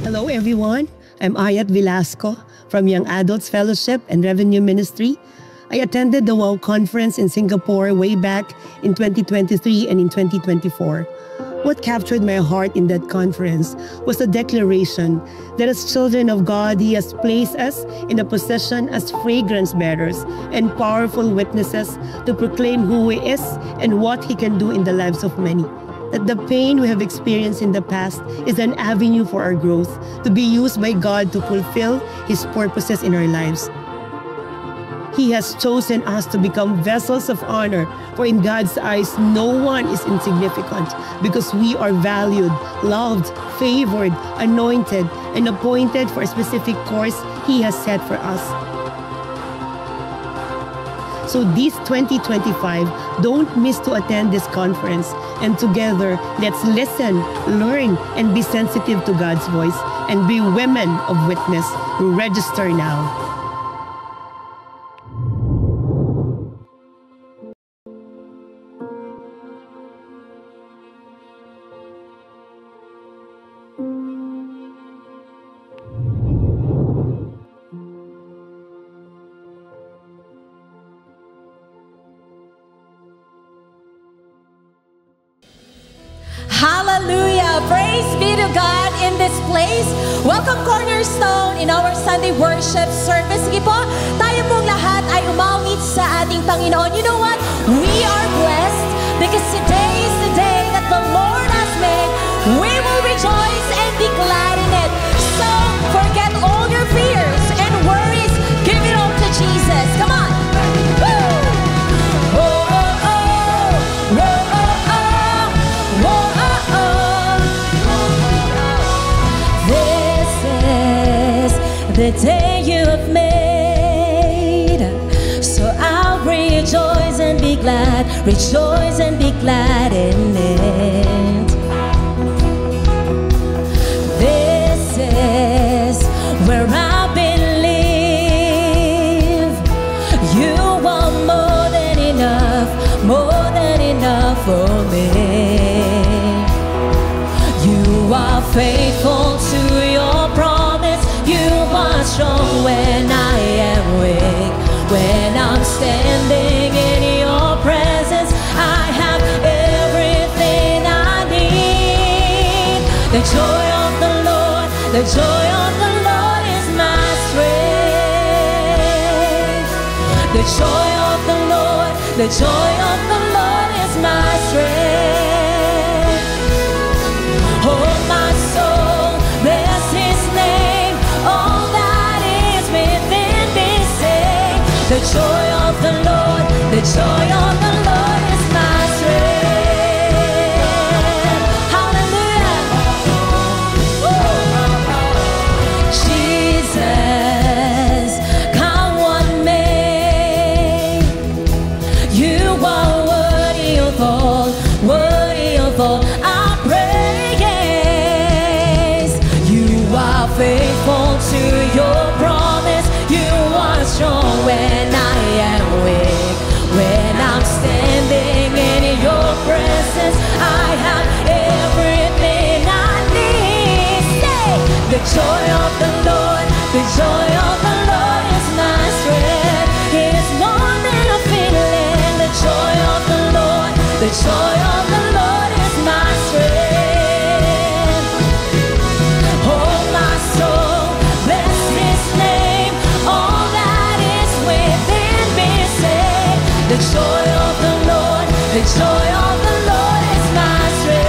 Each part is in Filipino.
Hello everyone, I'm Ayat Velasco from Young Adults Fellowship and Revenue Ministry. I attended the WOW conference in Singapore way back in 2023 and in 2024. What captured my heart in that conference was the declaration that as children of God, He has placed us in a position as fragrance bearers and powerful witnesses to proclaim who He is and what He can do in the lives of many. That the pain we have experienced in the past is an avenue for our growth, to be used by God to fulfill His purposes in our lives. He has chosen us to become vessels of honor, for in God's eyes, no one is insignificant, because we are valued, loved, favored, anointed, and appointed for a specific course He has set for us. So this 2025, don't miss to attend this conference. And together, let's listen, learn, and be sensitive to God's voice, and be women of witness. Register now. Hallelujah! Praise be to God in this place. Welcome Cornerstone in our Sunday worship service. Sige po, tayo pong lahat ay umawit sa ating Panginoon. You know what? We are blessed because today is the day that the Lord has made. We will rejoice and be glad in it. So, forget all your fears and worries. Give it all to Jesus. Come on! Woo! The day you have made, so I'll rejoice and be glad in it. This is where I believe you are more than enough for me. You are faithful to your promise. You are strong when I am weak. When I'm standing in your presence, I have everything I need. The joy of the Lord is my strength. The joy of the Lord is my strength. Oh, my soul, bless His name. All that is within me, sing. The joy of the Lord is my strength. Hallelujah. Jesus, come on me. You are worthy of all our praise. You are faithful to your promise. You are strong when I am weak. When I'm standing in your presence, I have everything I need. Say, the joy of the Lord is my strength. It is more than a feeling. The joy of the Lord is my strength. Oh, my soul, bless His name. All that is within me, say, the joy of the Lord is my strength.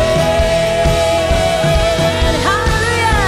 Hallelujah.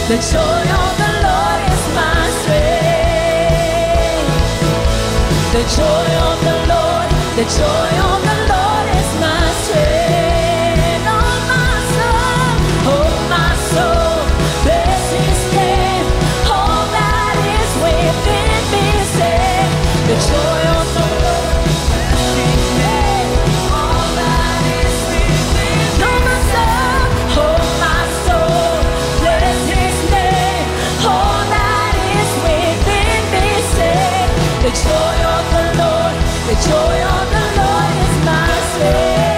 The joy of the Lord is my strength. The joy of the Lord, the joy of the Lord is my strength. Oh my soul, bless His name. All that is within me, say, the joy of the Lord, bless His name. All that is within me, oh my soul, bless His name. All that is within me, say, the joy of the Lord, the joy of the Lord is my strength.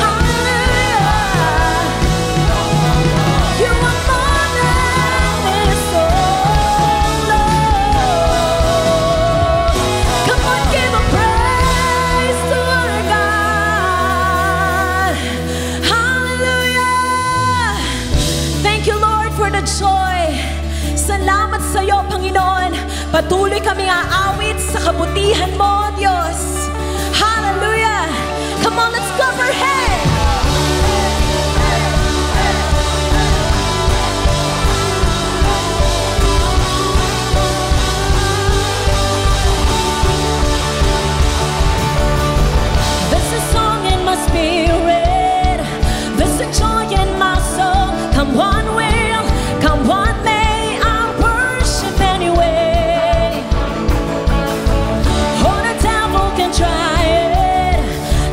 Hallelujah. You are more than this, oh Lord. Come on, give a praise to our God. Hallelujah. Thank you, Lord, for the joy. Salamat sa iyo, Panginoon. Patuloy kami aawit sa kabutihan mo, Diyos. Hallelujah. Come on, let's clap our hands. There's a song in my spirit. There's a joy in my soul. Come one will, come one may, I'll worship anyway. Oh, the devil can try it,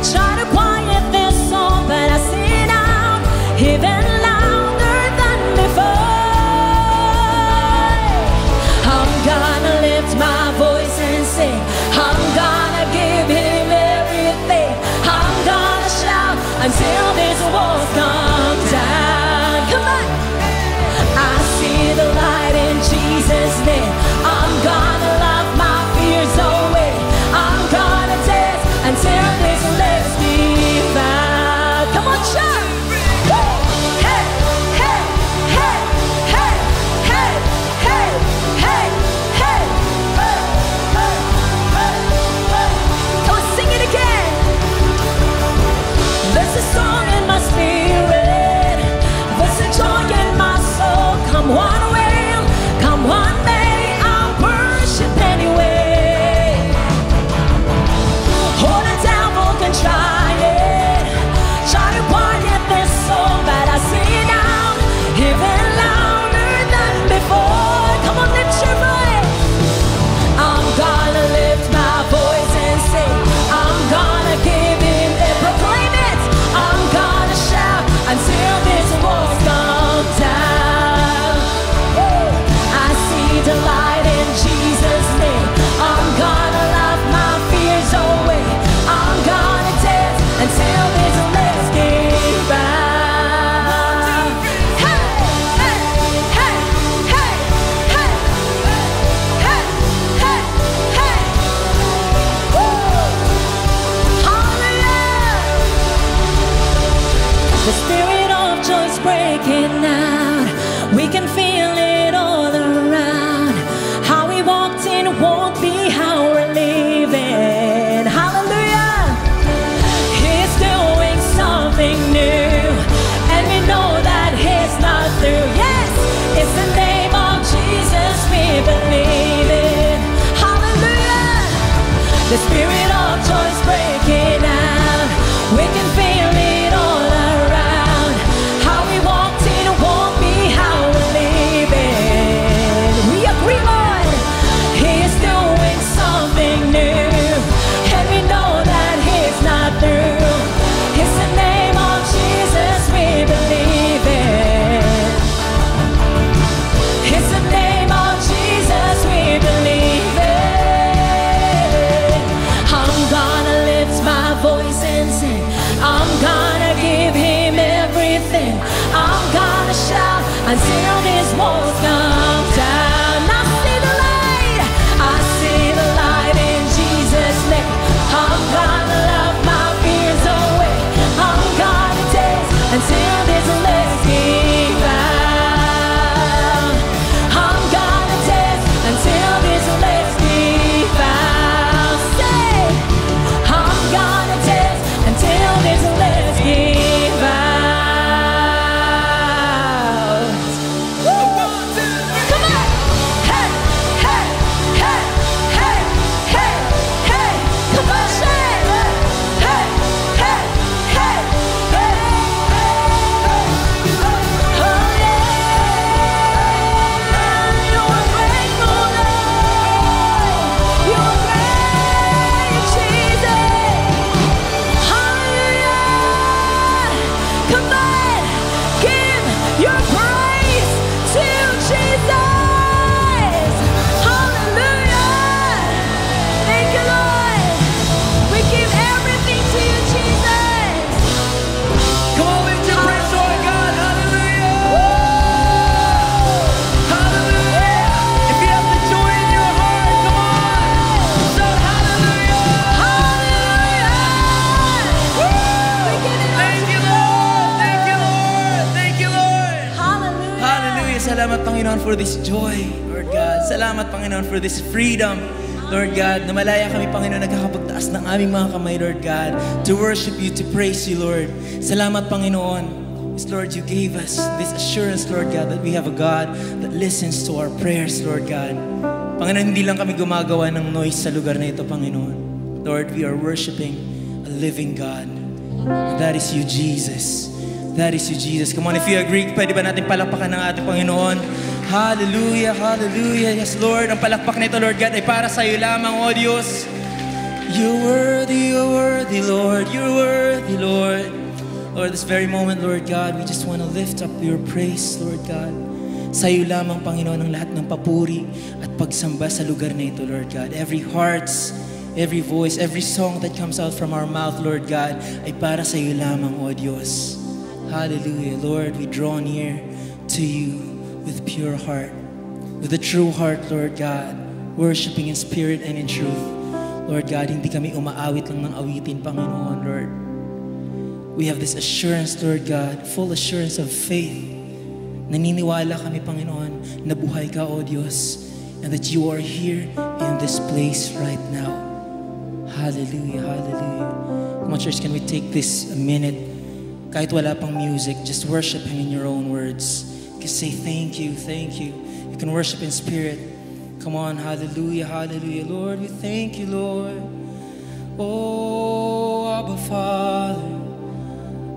try to quiet this song. for this joy, Lord God. Salamat, Panginoon, for this freedom, Lord God, na malaya kami, Panginoon, nagkakapagtaas ng aming mga kamay, Lord God, to worship you, to praise you, Lord. Salamat, Panginoon. Yes, Lord, you gave us this assurance, Lord God, that we have a God that listens to our prayers, Lord God. Panginoon, hindi lang kami gumagawa ng noise sa lugar na ito, Panginoon. Lord, we are worshiping a living God. And that is you, Jesus. That is you, Jesus. Come on, if you agree, pwede ba natin palakpakan ng ating Panginoon? Hallelujah, hallelujah. Yes, Lord, ang palakpak nito, Lord God, ay para sa iyo lamang, O Diyos. You're worthy, Lord. You're worthy, Lord. Lord, this very moment, Lord God, we just want to lift up your praise, Lord God. Sa iyo lamang, Panginoon, ang lahat ng papuri at pagsamba sa lugar na ito, Lord God. Every hearts, every voice, every song that comes out from our mouth, Lord God, ay para sa iyo lamang, O Diyos. Hallelujah. Lord, we draw near to you with pure heart, with a true heart, Lord God, worshiping in spirit and in truth. Lord God, hindi kami umaawit lang ng awitin, Panginoon, Lord. We have this assurance, Lord God, full assurance of faith. Naniniwala kami, Panginoon, na buhay ka, O Diyos, and that you are here in this place right now. Hallelujah, hallelujah. Come on, church, can we take this a minute? Kahit wala pang music, just worship Him in your own words. Just say thank you, thank you. You can worship in spirit. Come on, hallelujah, hallelujah. Lord, we thank you, Lord. Oh, Abba Father,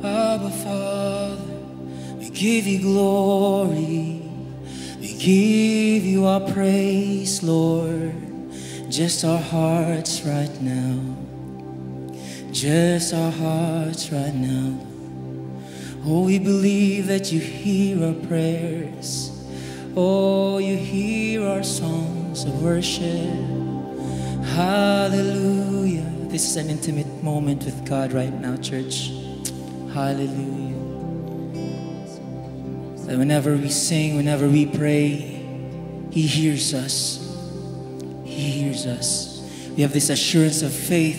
Abba Father, we give you glory. We give you our praise, Lord. Just our hearts right now. Just our hearts right now. Oh, we believe that you hear our prayers. Oh, you hear our songs of worship. Hallelujah. This is an intimate moment with God right now, church. Hallelujah. That whenever we sing, whenever we pray, He hears us. He hears us. We have this assurance of faith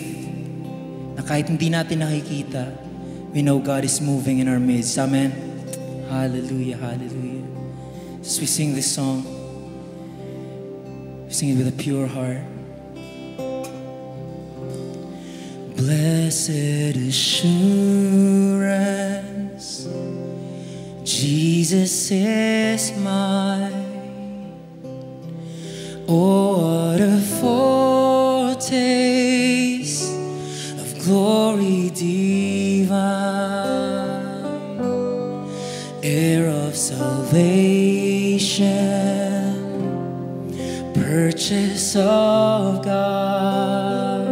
na kahit hindi natin nakikita, we know God is moving in our midst. Amen. Hallelujah, hallelujah. As we sing this song, we sing it with a pure heart. Blessed assurance, Jesus is mine. Oh, what a foretaste of glory divine, heir of salvation, purchase of God,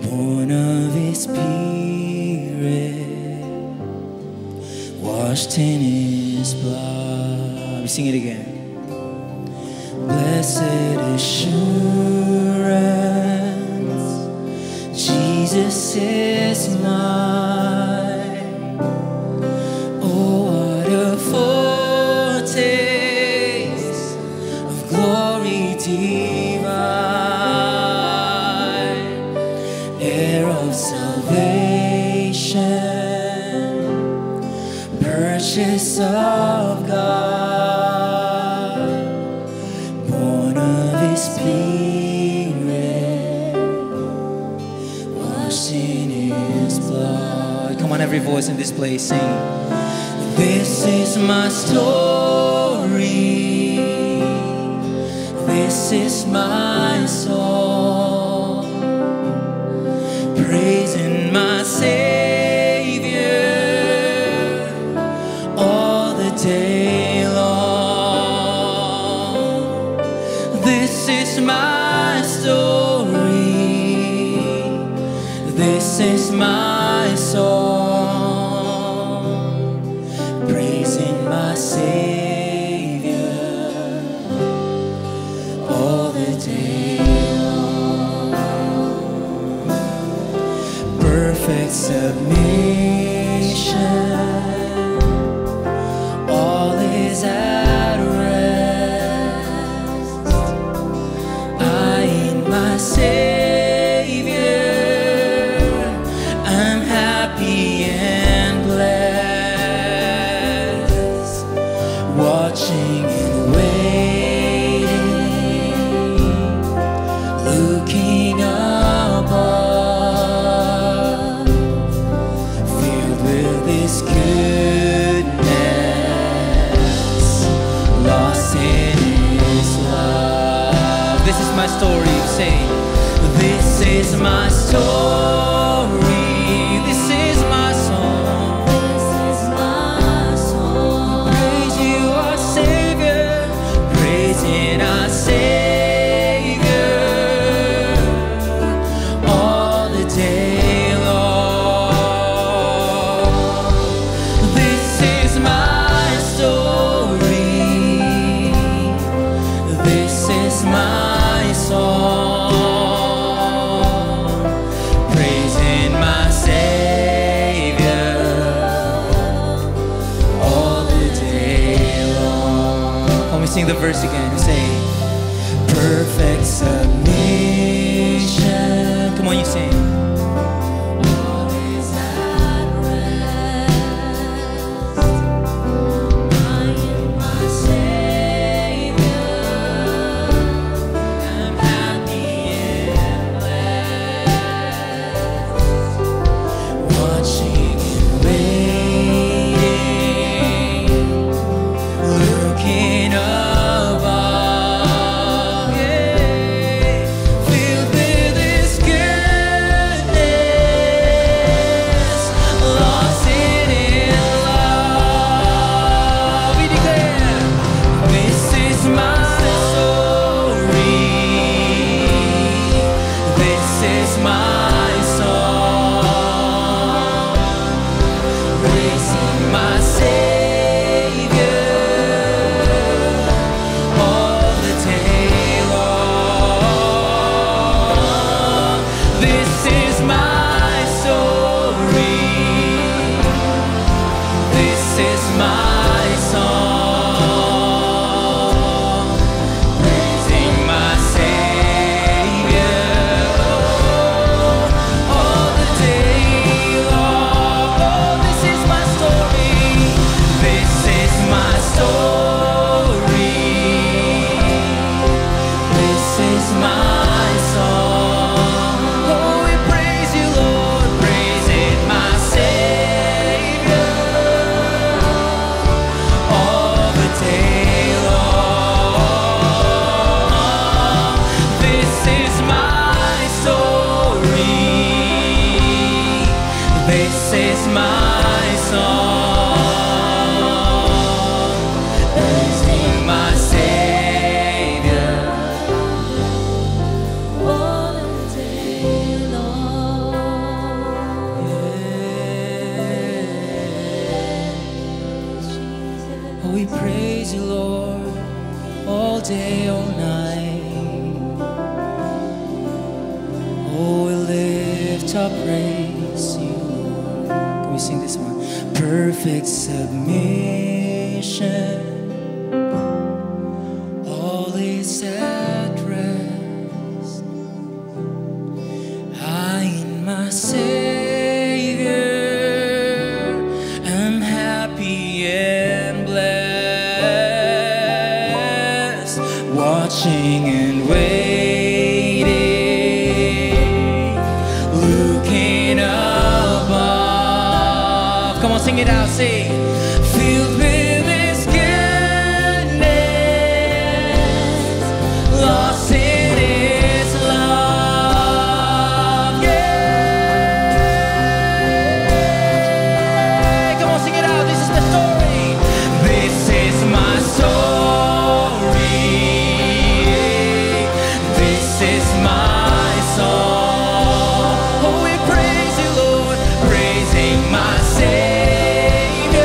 born of His Spirit, washed in His blood. We sing it again. Blessed assurance, Jesus is mine. Oh, what a foretaste of glory divine, heir of salvation, purchase of God, born of His Spirit, washed in His blood. Come on, every voice in this place, sing. This is my story. This is my song, praising my Savior all the day long. This is my story. This is my song, praising my Savior all the day long. Perfect submission, all is at rest. I in my Savior, I'm happy and blessed, watching This is my story. Say, this is my story. This is my song. This is my song. Praise you, our Savior. Praising our Savior all the day long. This is my story. This is my song. Praising my Savior all the day long. Let me sing the verse again. Say, perfect submission. Come on, you sing. Always at rest. I am my Savior. I'm happy and blessed. Watching and waiting, looking above, yeah, filled with His goodness, lost in His love. We declare, this is my story. This is my song. Praising my Savior all the day long. This is my story. This is my song. Praising my Savior all the day long. Oh, this is my story. This is my story. This is my song. Oh, we praise you, Lord. Praising my Savior all the day long. This is my story. This is my song. Praising my Savior. All the day long. Oh, we praise you, Lord, all day, all night. Oh, we lift up praise to you, Lord. Can we sing this one? Perfect submission, all is at rest. I in my Savior am happy and blessed, watching and waiting, looking above. Come on, sing it out, sing. Filled with His goodness, lost in His love. Yeah. Come on, sing it out. This is my story. This is my story. This is my song. Oh, we praise you, Lord, praising my Savior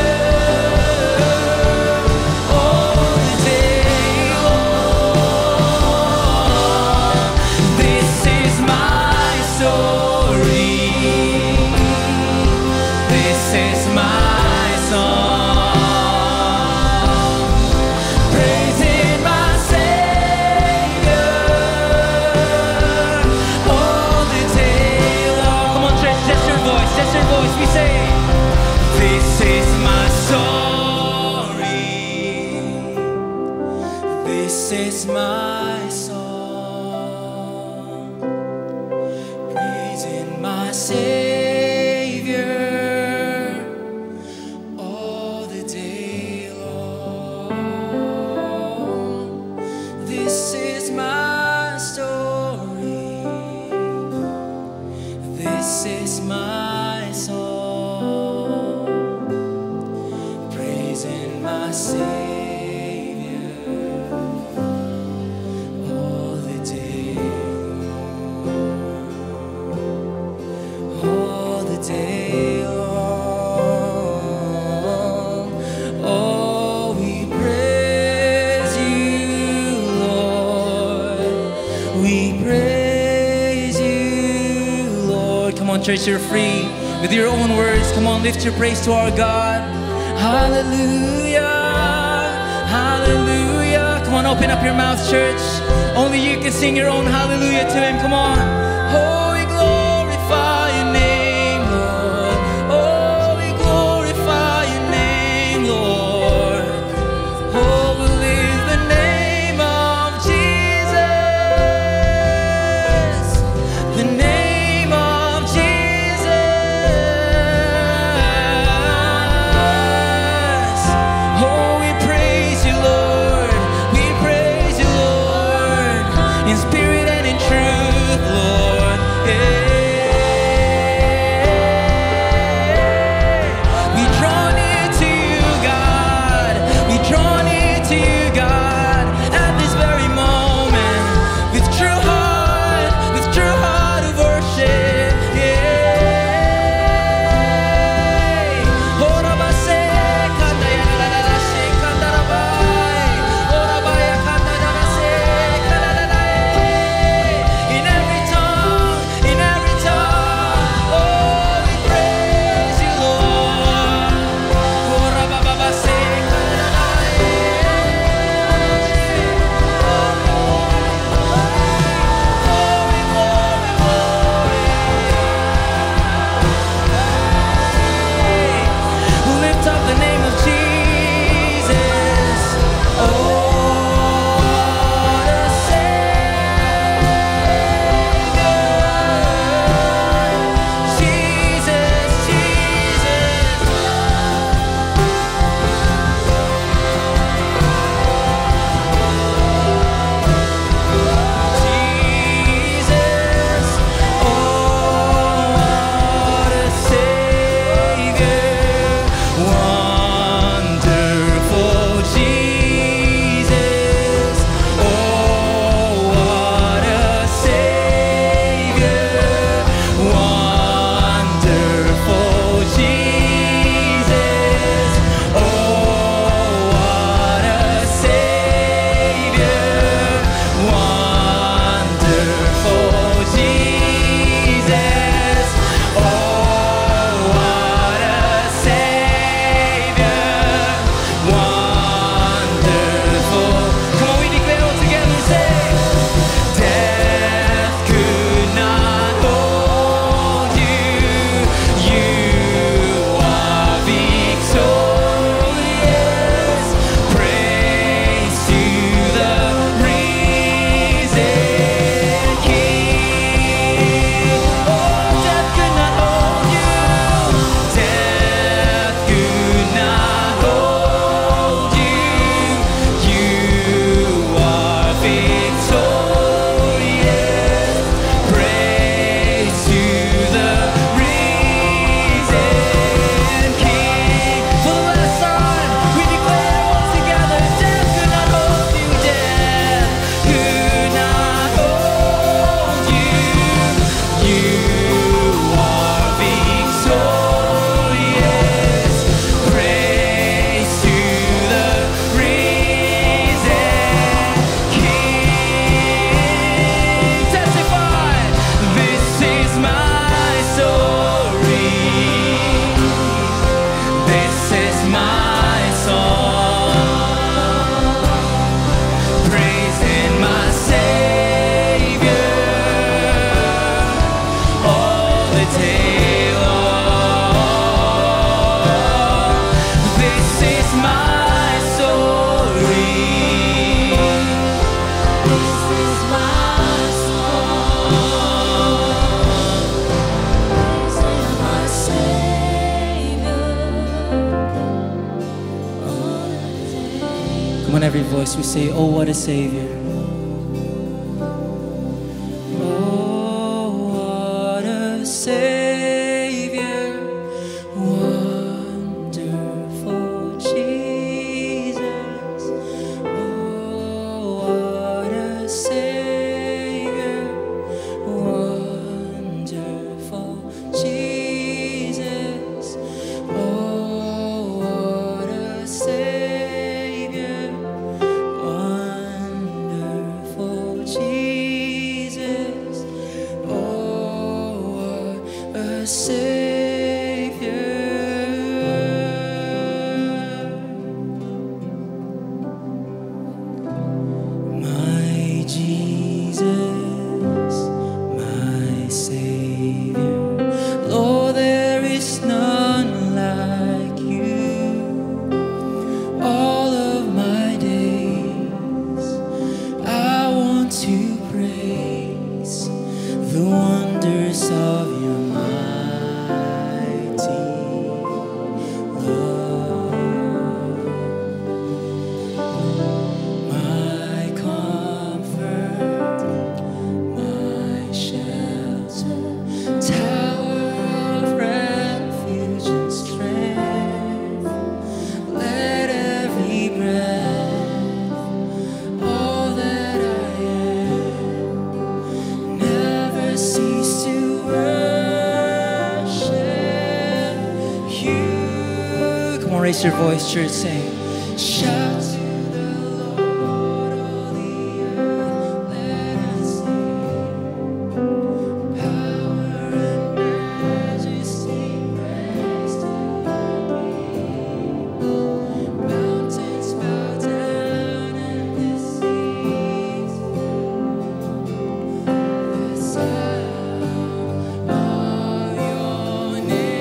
we praise you, Lord. Come on, church, you're free with your own words. Come on, lift your praise to our God. Hallelujah, hallelujah. Come on, open up your mouth, church. Only you can sing your own hallelujah to Him. Come on. Oh, we glorify your name, Lord. Oh, we glorify your name, Lord. Oh, we lift the name of Jesus. The name of Jesus. Oh, we praise you, Lord. We praise you, Lord. In spirit and in truth, Lord. Yeah. We draw near to you, God. We draw near to you, God, at this very moment, with true heart of worship. Yeah. Ora base, kanda ya la la la she, kanda rabai. Ora baya kanda ya la se, kanda la la eh. In every tongue, oh, we praise you, Lord. Ora ba ba ba se, kanda la la lift up the name of Jesus. Oh, what a Savior. Jesus, Jesus. Jesus, oh, what a Savior, wonderful Jesus, oh, what a Savior, wonderful Jesus, oh, what a Savior, wonderful Jesus, oh, what a Savior, wonderful. Come on, we declare all together, say, death could not hold you, you are victorious, praise to the risen King. Oh, death could not hold you, death could not hold you, you are victorious, praise to the risen King. For the last time, we declare all together, death could not hold you, death could not hold you, you are victorious, praise to the risen King. Testify, this is my story, this is my song, praising my Savior all the day long. This is my story, this is my song, praising my Savior all the day. Come on, every voice we say, oh, what a Savior. Oh, what a Savior, wonderful Jesus. Oh, what a Savior, wonderful Jesus. Oh, what a Savior, wonderful Raise your voice, church, sing. Shout to the Lord, all the earth, let us sing. Power and majesty, praise to the King. Mountains bow down and the seas. The sound of your name.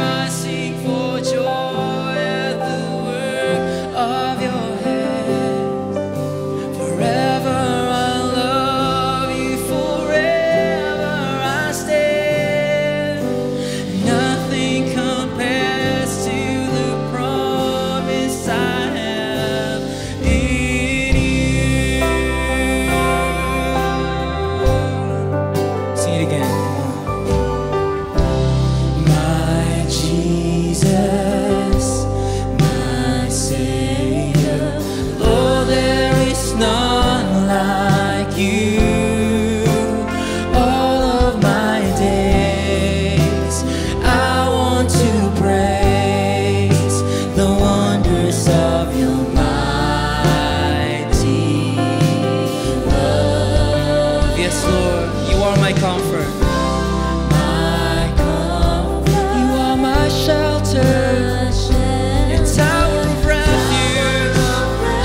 I sing for joy at the work of your hands. Forever I love you, forever I stand. Nothing compares to the promise I have in you. Sing it again. My Jesus, my Savior, Lord, there is none like you. All of my days, I want to praise the wonders of your mighty love. Yes, Lord, you are my comfort. You are my shelter, your tower of refuge.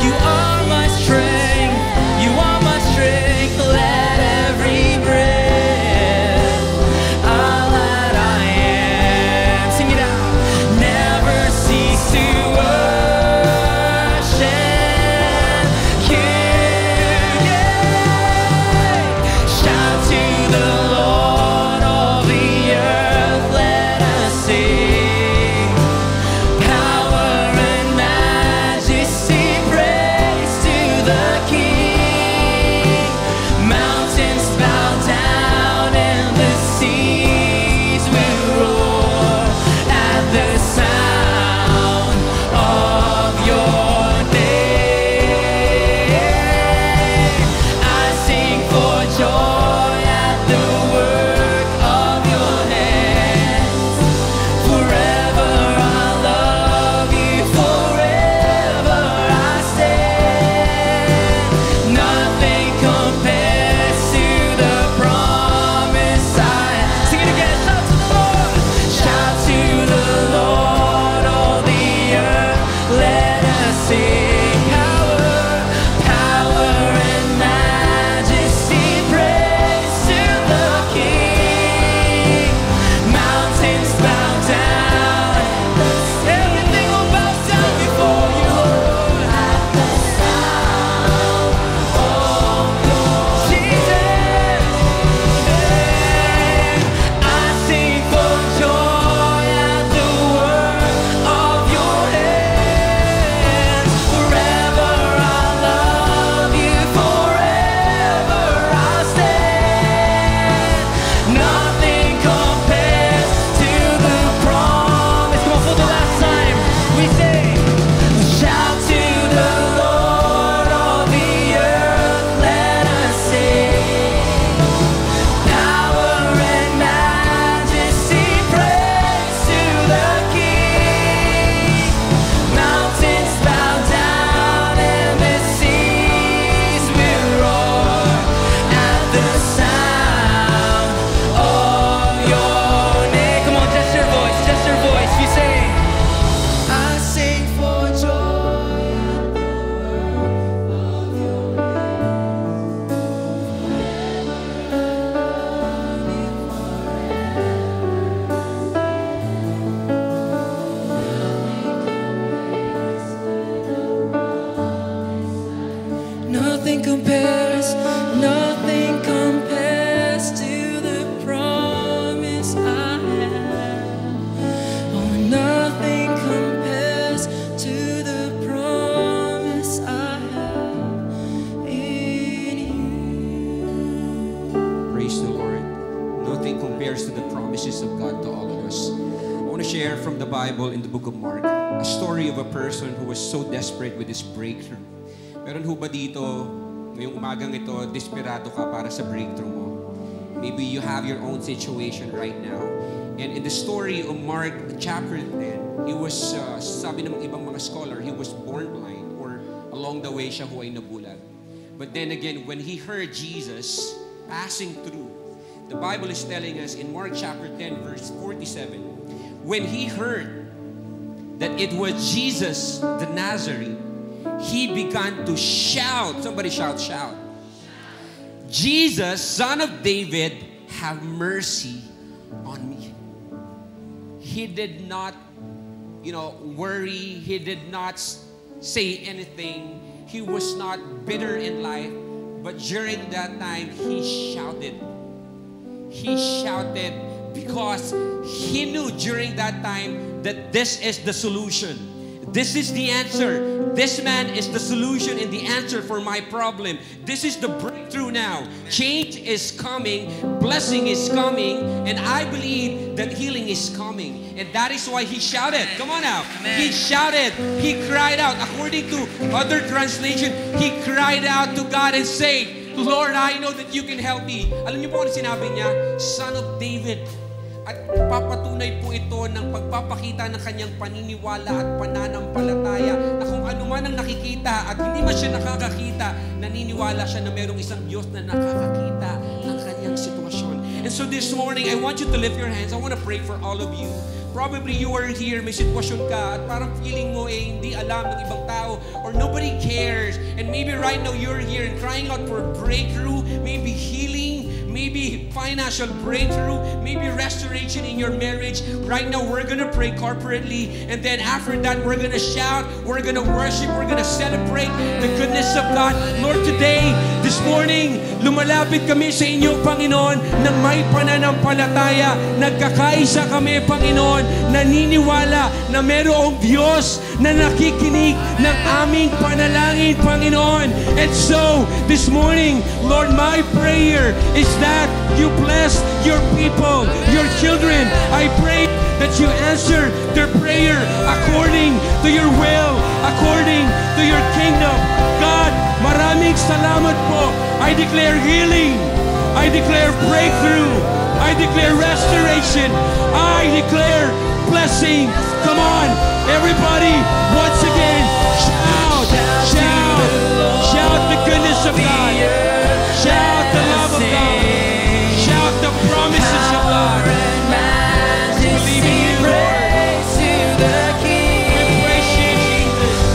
You are my strength. You are my strength. Let every breath, all that I am, sing it out. Never cease to worship you. Yeah. Shout to the Lord. nothing compares to the promise I have. Oh, nothing compares to the promise I have in you. Praise the Lord. Nothing compares to the promises of God to all of us. I want to share from the Bible in the book of Mark a story of a person who was so desperate with his breakthrough. Meron ho ba dito, ngayong umagang ito, desperado ka para sa breakthrough mo? Maybe you have your own situation right now. And in the story of Mark chapter 10, he was, sabi ng ibang mga scholar, he was born blind or along the way siya ho ay nabulag. But then again, when he heard Jesus passing through, the Bible is telling us in Mark chapter 10 verse 47, when he heard that it was Jesus the Nazarene, he began to shout. Somebody shout, shout. Jesus, Son of David, have mercy on me. He did not, worry. He did not say anything. He was not bitter in life. But during that time, he shouted. He shouted because he knew during that time that this is the solution. This is the answer. This man is the solution and the answer for my problem. This is the breakthrough now. Change is coming. Blessing is coming. And I believe that healing is coming. And that is why he shouted. Come on now. He shouted. He cried out. According to other translation, he cried out to God and said, Lord, I know that you can help me. Alam niyo po ano sinabi niya? Son of David. At papatunay po ito ng pagpapakita ng kanyang paniniwala at pananampalataya na kung ano man ang nakikita at hindi man siya nakakakita, naniniwala siya na mayroong isang Diyos na nakakakita ng kanyang sitwasyon. And so this morning, I want you to lift your hands. I want to pray for all of you. Probably you are here, may sitwasyon ka at parang feeling mo hindi alam ng ibang tao or nobody cares. And maybe right now you're here and crying out for breakthrough, maybe healing, maybe financial breakthrough, maybe restoration in your marriage. Right now, we're going to pray corporately. And then after that, we're going to shout, we're going to worship, we're going to celebrate the goodness of God. Lord, today, this morning, lumalapit kami sa inyo, Panginoon, na may pananampalataya. Nagkakaisa kami, Panginoon, naniniwala na mayroong Diyos na nakikinig ng aming panalangin, Panginoon. And so, this morning, Lord, my prayer is that you bless your people, your children. I pray that you answer their prayer according to your will, according to your kingdom. God, maraming salamat po. I declare healing. I declare breakthrough. I declare restoration. I declare blessing. Come on, everybody, once again, shout, shout, shout the goodness of God. Shout the love of God. Shout the promises of God. Believe in you, Lord.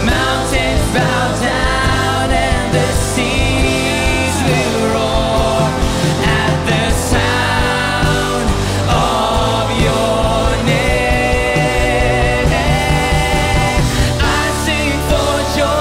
Mountains bow down and the seas will roar at the sound of your name. I sing for joy.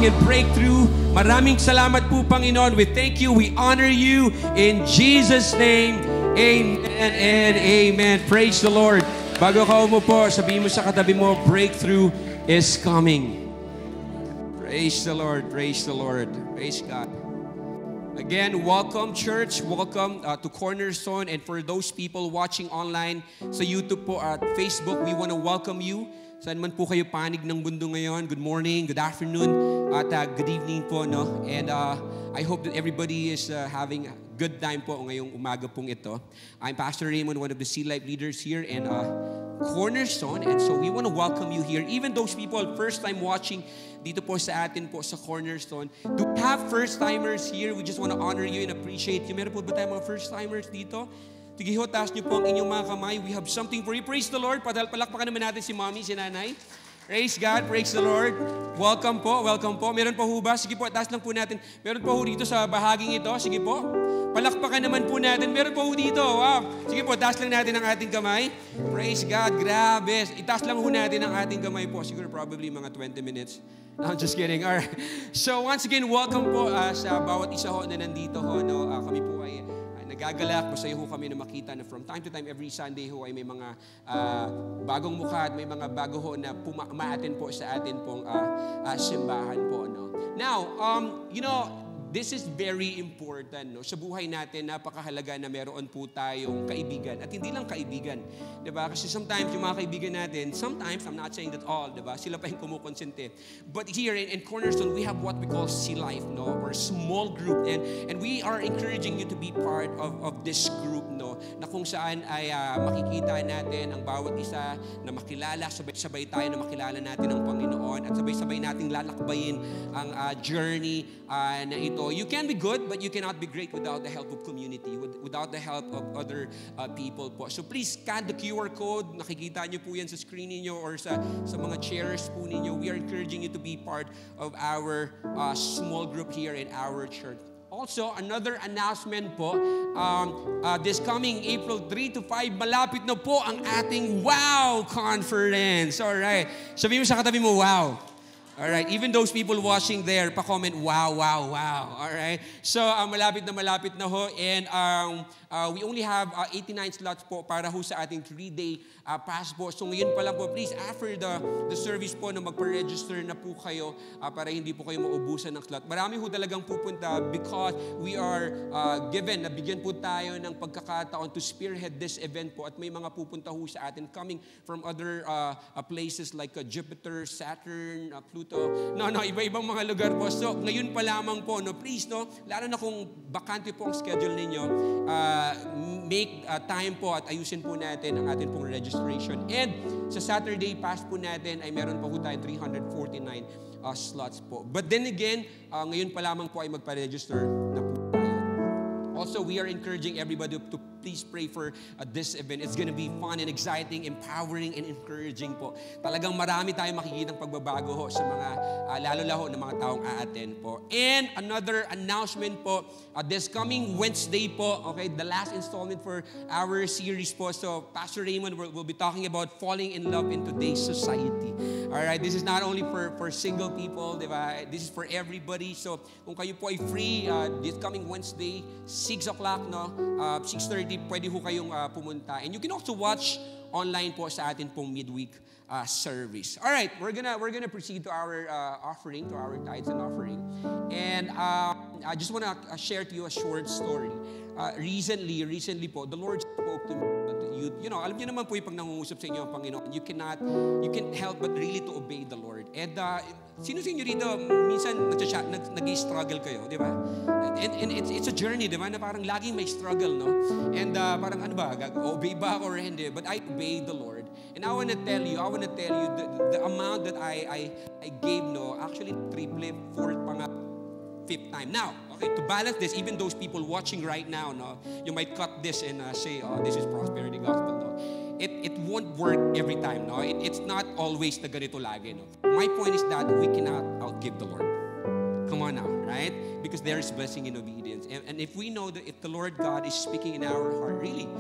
blessing and breakthrough. Maraming salamat po, Panginoon. We thank you, we honor you. In Jesus' name, amen and amen. Praise the Lord. Bago ka umupo, sabihin mo sa katabi mo, breakthrough is coming. Praise the Lord, praise the Lord. Praise God. Again, welcome church, welcome to Cornerstone, and for those people watching online sa YouTube po at Facebook, we want to welcome you. Saan man po kayo panig ng mundo ngayon, good morning, good afternoon, at good evening po, no? And I hope that everybody is having a good time po ngayong umaga pong ito. I'm Pastor Raymond, one of the Sea Life leaders here in Cornerstone, and so we want to welcome you here. Even those people first time watching dito po sa atin po sa Cornerstone. To have first-timers here, we just want to honor you and appreciate you. Meron po ba tayong mga first-timers dito? Sige ho, taas niyo po ang inyong mga kamay. We have something for you. Praise the Lord. Palakpakan naman natin si Mommy, si Nanay. Praise God, praise the Lord. Welcome po, welcome po. Meron pa ho ba? Sige po, taas lang po natin. Meron pa ho dito sa bahaging ito. Sige po. Palakpakan naman po natin. Meron pa ho dito. Wow. Sige po, taas lang natin ang ating kamay. Praise God, grabe. Itaas lang ho natin ang ating kamay po. Siguro probably mga 20 minutes. I'm just kidding. All right. So once again, welcome po sa bawat isa ho na nandito ho. No? Kami po ay nagagalak. Masaya ho kami na makita na from time to time, every Sunday ho ay may mga bagong mukha at may mga bago ho na umaaten po sa atin pong simbahan po. No? Now, you know, this is very important. No? Sa buhay natin, napakahalaga na meron po tayong kaibigan. At hindi lang kaibigan. Diba? Kasi sometimes yung mga kaibigan natin, sometimes, I'm not saying that all, diba? Sila pa yung kumukonsente. But here in Cornerstone, we have what we call Sea Life, no? Or small group. And we are encouraging you to be part of this group, no? Na kung saan ay makikita natin ang bawat isa na makilala, sabay-sabay tayo na makilala natin ang Panginoon at sabay-sabay nating lalakbayin ang journey na ito. You can be good, but you cannot be great without the help of community, without the help of other people po. So please scan the QR code. Nakikita nyo po yan sa screen niyo or sa mga chairs po ninyo. We are encouraging you to be part of our small group here in our church. Also, another announcement po, this coming April 3 to 5, malapit na po ang ating WOW Conference. Alright. Sabihin mo sa katabi mo, wow. Alright, even those people watching there, pa-comment, wow, wow, wow. Alright, so malapit na ho. And we only have 89 slots po para ho sa ating 3-day pass po. So ngayon pa lang po, please, after the service po na magpa-register na po kayo para hindi po kayo maubusan ng slot. Marami ho talagang pupunta because we are nabigyan po tayo ng pagkakataon to spearhead this event po at may mga pupunta ho sa atin coming from other places like Jupiter, Saturn, Pluto. No, iba-ibang mga lugar po. So, ngayon pa lamang po, no, please, no, lalo na kung bakante po ang schedule ninyo, make time po at ayusin po natin ang ating pong registration. And sa Saturday pass po natin ay meron pa po tayo 349 slots po. But then again, ngayon pa lamang po ay magpa-register na po tayo. Also, we are encouraging everybody to please pray for this event. It's gonna be fun and exciting, empowering and encouraging po. Talagang marami tayong makikitang pagbabago ho sa mga, lalo-lalo ng mga taong a-attend po. And another announcement po, this coming Wednesday po, okay, the last installment for our series po. So, Pastor Raymond will be talking about falling in love in today's society. Alright, this is not only for single people, diba? This is for everybody. So, kung kayo po ay free, this coming Wednesday, 6 o'clock, no? 6:30, pwede ho kayong pumunta. And you can also watch online po sa atin pong midweek service. All right, we're gonna proceed to our offering, to our tithes and offering. And I just want to share to you a short story. Recently po, the Lord spoke to me. You know, alam niyo naman po yung pag nangungusap sa inyo ang Panginoon, you can't help but really to obey the Lord. And sino sa inyo rito, minsan nag-struggle kayo, di ba? And it's a journey, di ba? Na parang laging may struggle, no? And parang ano ba, obey ba ako or hindi? But I obey the Lord. And I want to tell you the amount that I gave, no, actually triple, fourth, pang fifth time. Now, okay, to balance this, even those people watching right now, no, you might cut this and say, oh, this is prosperity gospel, no. It won't work every time, no. It's not always na ganito lagi, no. My point is that we cannot outgive the Lord. Come on now, right? Because there is blessing in obedience. And if we know that if the Lord God is speaking in our heart, really,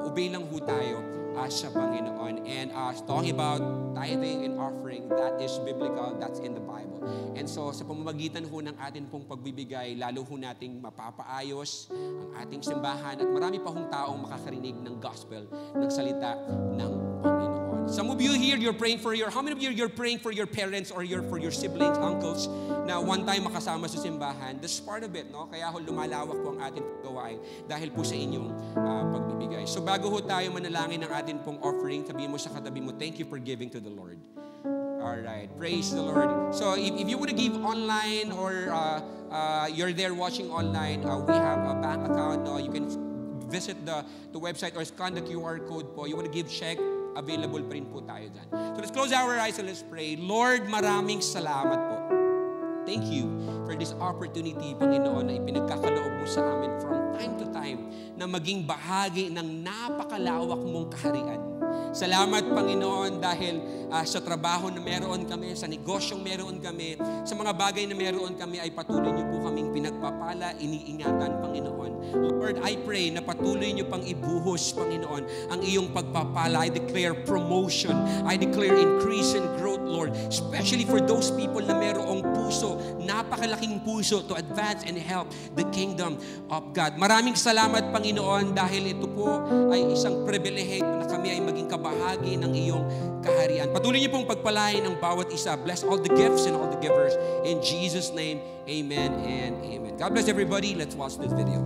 obey lang ho tayo. sa Panginoon. And talking about tithing and offering, that is biblical, that's in the Bible. And so sa pamamagitan ho ng atin pong pagbibigay, lalo ho nating mapapaayos ang ating simbahan at marami pa hong taong makakarinig ng gospel, ng salita ng Panginoon. Some of you here, you're praying for how many of you you're praying for your parents or for your siblings, uncles, na one time makasama sa simbahan? That's part of it, no? Kaya ho lumalawak po ang ating gawain dahil po sa inyong pagbibigay. So bago ho tayo manalangin ng atin pong offering, sabihin mo sa katabi mo, thank you for giving to the Lord. All right, praise the Lord. So if you want to give online or you're there watching online, we have a bank account. No? You can visit the website or scan the QR code po. You want to give check, available pa rin po tayo dyan. So let's close our eyes and let's pray. Lord, maraming salamat po. Thank you for this opportunity, Panginoon, na ipinagkakaloob mo sa amin from time to time na maging bahagi ng napakalawak mong kaharian. Salamat, Panginoon, dahil sa trabaho na meron kami, sa negosyong meron kami, sa mga bagay na meron kami, ay patuloy niyo po kaming pinagpapala, iniingatan, Panginoon. Lord, I pray na patuloy niyo pang ibuhos, Panginoon, ang iyong pagpapala. I declare promotion. I declare increase and growth, Lord, especially for those people na merong puso, napakalaking puso to advance and help the kingdom of God. Maraming salamat, Panginoon, dahil ito po ay isang pribilehiyo na kami ay maging kabahagi ng iyong kaharian. Patuloy niyo pong pagpalain ang bawat isa. Bless all the gifts and all the givers. In Jesus' name, amen and amen. God bless everybody. Let's watch this video.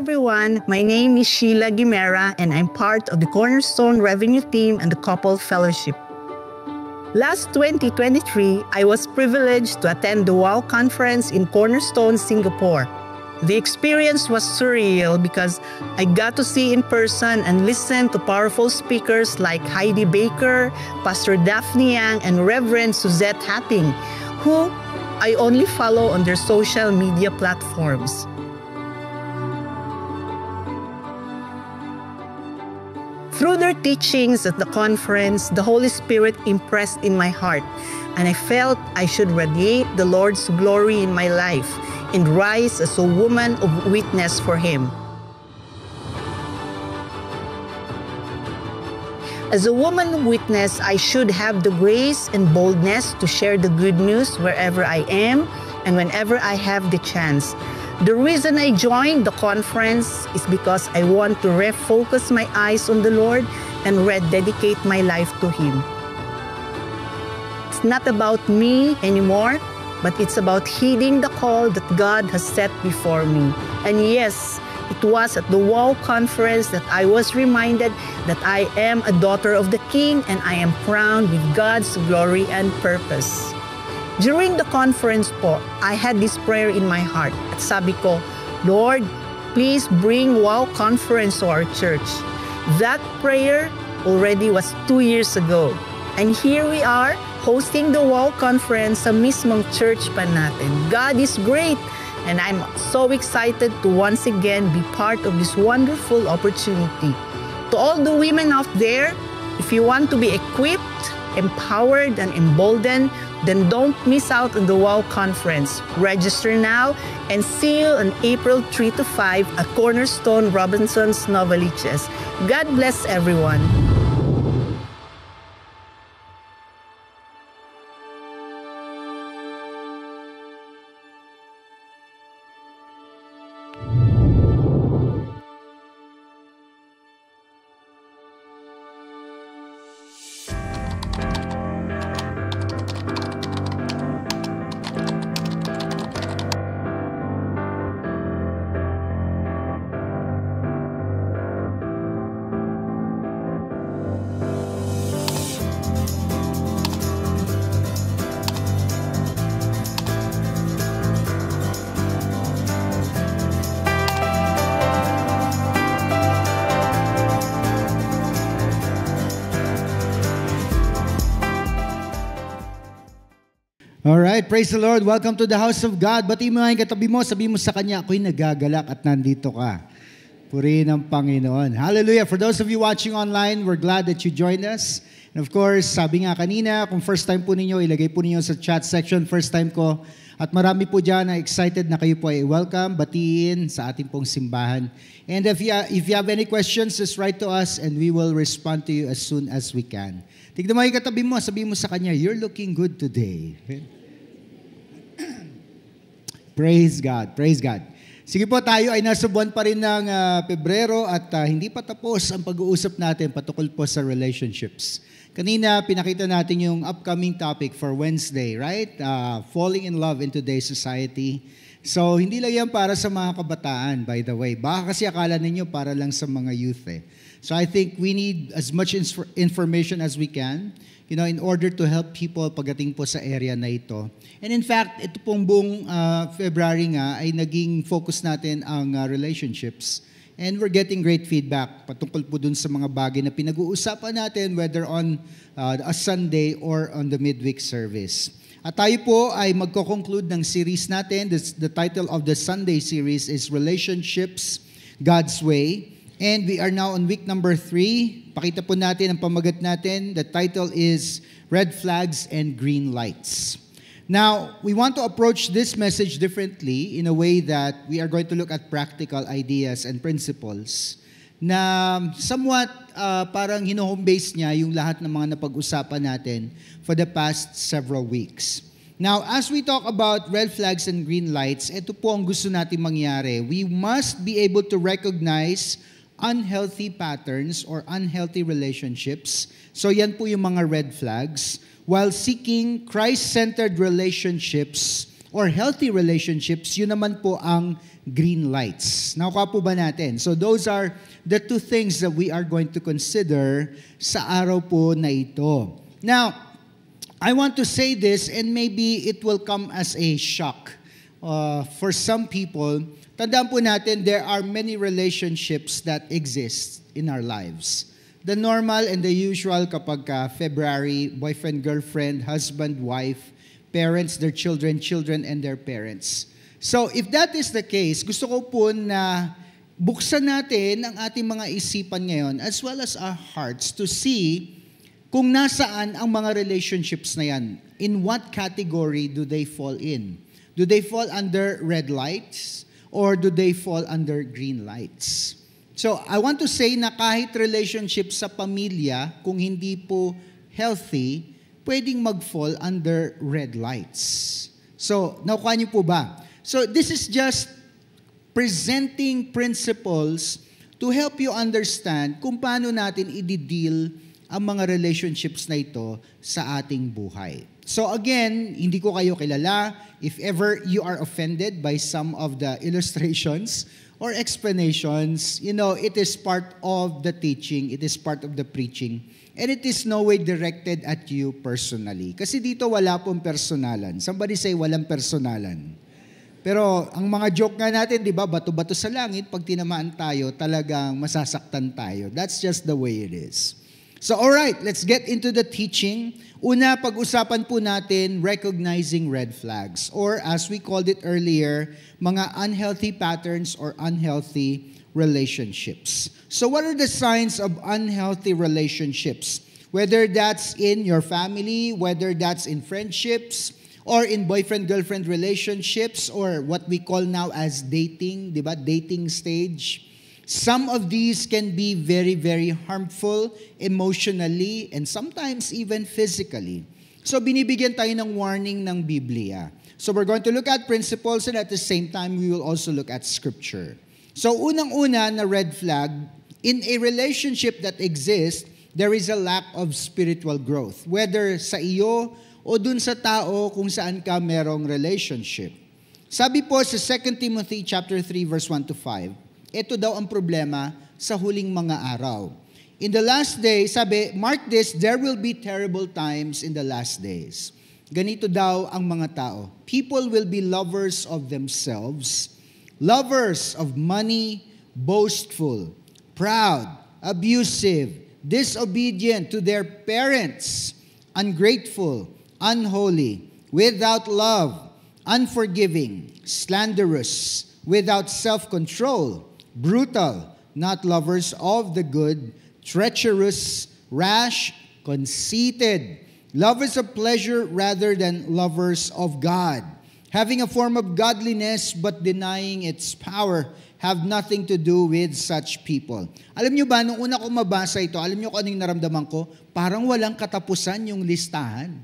everyone. My name is Sheila Guimera and I'm part of the Cornerstone Revenue Team and the Couple Fellowship. Last 2023, I was privileged to attend the WOW Conference in Cornerstone, Singapore. The experience was surreal because I got to see in person and listen to powerful speakers like Heidi Baker, Pastor Daphne Yang, and Reverend Suzette Hatting, who I only follow on their social media platforms. Through their teachings at the conference, the Holy Spirit impressed in my heart, and I felt I should radiate the Lord's glory in my life and rise as a woman of witness for Him. As a woman of witness, I should have the grace and boldness to share the good news wherever I am, and whenever I have the chance. The reason I joined the conference is because I want to refocus my eyes on the Lord and rededicate my life to Him. It's not about me anymore, but it's about heeding the call that God has set before me. And yes, it was at the WOW conference that I was reminded that I am a daughter of the King and I am crowned with God's glory and purpose. During the conference po, I had this prayer in my heart. At sabi ko, Lord, please bring WOW conference to our church. That prayer already was 2 years ago. And here we are, hosting the WOW conference sa mismong church pa natin. God is great, and I'm so excited to once again be part of this wonderful opportunity. To all the women out there, if you want to be equipped, empowered, and emboldened, then don't miss out on the WOW conference. Register now and see you on April 3 to 5 at Cornerstone Robinsons Novaliches. God bless everyone. Alright, praise the Lord. Welcome to the house of God. Batiin mo nga yung katabi mo, sabihin mo sa kanya, ako'y nagagalak at nandito ka. Purihin ang Panginoon. Hallelujah. For those of you watching online, we're glad that you joined us. And of course, sabi nga kanina, kung first time po ninyo, ilagay po ninyo sa chat section, first time ko. At marami po dyan na excited na kayo po ay welcome, batiin sa ating pong simbahan. And if you have any questions, just write to us and we will respond to you as soon as we can. Tignan mo yung katabi mo, sabihin mo sa kanya, you're looking good today. Praise God, praise God. Sige po, tayo ay nasa buwan pa rin ng Pebrero at hindi pa tapos ang pag-uusap natin patungkol po sa relationships. Kanina, pinakita natin yung upcoming topic for Wednesday, right? Falling in love in today's society. So, hindi lang yan para sa mga kabataan, by the way. Baka kasi akala ninyo para lang sa mga youth eh. So, I think we need as much information as we can, in order to help people pagdating po sa area na ito. And in fact, ito pong buong February nga ay naging focus natin ang relationships. And we're getting great feedback patungkol po dun sa mga bagay na pinag-uusapan natin, whether on a Sunday or on the midweek service. At tayo po ay magko-conclude ng series natin. The title of the Sunday series is Relationships, God's Way. And we are now on week number 3. Pakita po natin ang pamagat natin. The title is Red Flags and Green Lights. Now, we want to approach this message differently in a way that we are going to look at practical ideas and principles na somewhat parang hino-home base niya yung lahat ng mga napag-usapan natin for the past several weeks. Now, as we talk about red flags and green lights, ito po ang gusto natin mangyari. We must be able to recognize unhealthy patterns or unhealthy relationships. So yan po yung mga red flags. While seeking Christ-centered relationships or healthy relationships, yun naman po ang green lights. Nakuha po ba natin? So those are the two things that we are going to consider sa araw po na ito. Now, I want to say this and maybe it will come as a shock for some people. Tandaan po natin, there are many relationships that exist in our lives. The normal and the usual kapag February, boyfriend, girlfriend, husband, wife, parents, their children, children, and their parents. So if that is the case, gusto ko po na buksan natin ang ating mga isipan ngayon as well as our hearts to see kung nasaan ang mga relationships na yan. In what category do they fall in? Do they fall under red lights or do they fall under green lights? So, I want to say na kahit relationship sa pamilya, kung hindi po healthy, pwedeng mag-fall under red lights. So, nakuha niyo po ba? So, this is just presenting principles to help you understand kung paano natin i-deal ang mga relationships na ito sa ating buhay. So again, hindi ko kayo kilala. If ever you are offended by some of the illustrations or explanations, it is part of the teaching, it is part of the preaching, and it is no way directed at you personally. Kasi dito wala pong personalan. Somebody say walang personalan. Pero ang mga joke nga natin, di ba, bato-bato sa langit, pag tinamaan tayo, talagang masasaktan tayo. That's just the way it is. So alright, let's get into the teaching. Una, pag-usapan po natin, recognizing red flags. Or as we called it earlier, mga unhealthy patterns or unhealthy relationships. So what are the signs of unhealthy relationships? Whether that's in your family, whether that's in friendships, or in boyfriend-girlfriend relationships, or what we call now as dating, di ba? Dating stage. Some of these can be very, very harmful emotionally and sometimes even physically. So binibigyan tayo ng warning ng Biblia. So we're going to look at principles and at the same time, we will also look at scripture. So unang-una na red flag, in a relationship that exists, there is a lack of spiritual growth. Whether sa iyo o dun sa tao kung saan ka merong relationship. Sabi po sa 2 Timothy chapter 3 verse 1 to 5, ito daw ang problema sa huling mga araw. In the last days, sabi, mark this, there will be terrible times in the last days. Ganito daw ang mga tao. People will be lovers of themselves, lovers of money, boastful, proud, abusive, disobedient to their parents, ungrateful, unholy, without love, unforgiving, slanderous, without self-control, brutal, not lovers of the good, treacherous, rash, conceited, lovers of pleasure rather than lovers of God, having a form of godliness but denying its power, have nothing to do with such people. Alam nyo ba, nung una ko mabasa ito, alam nyo kung anong naramdaman ko? Parang walang katapusan yung listahan.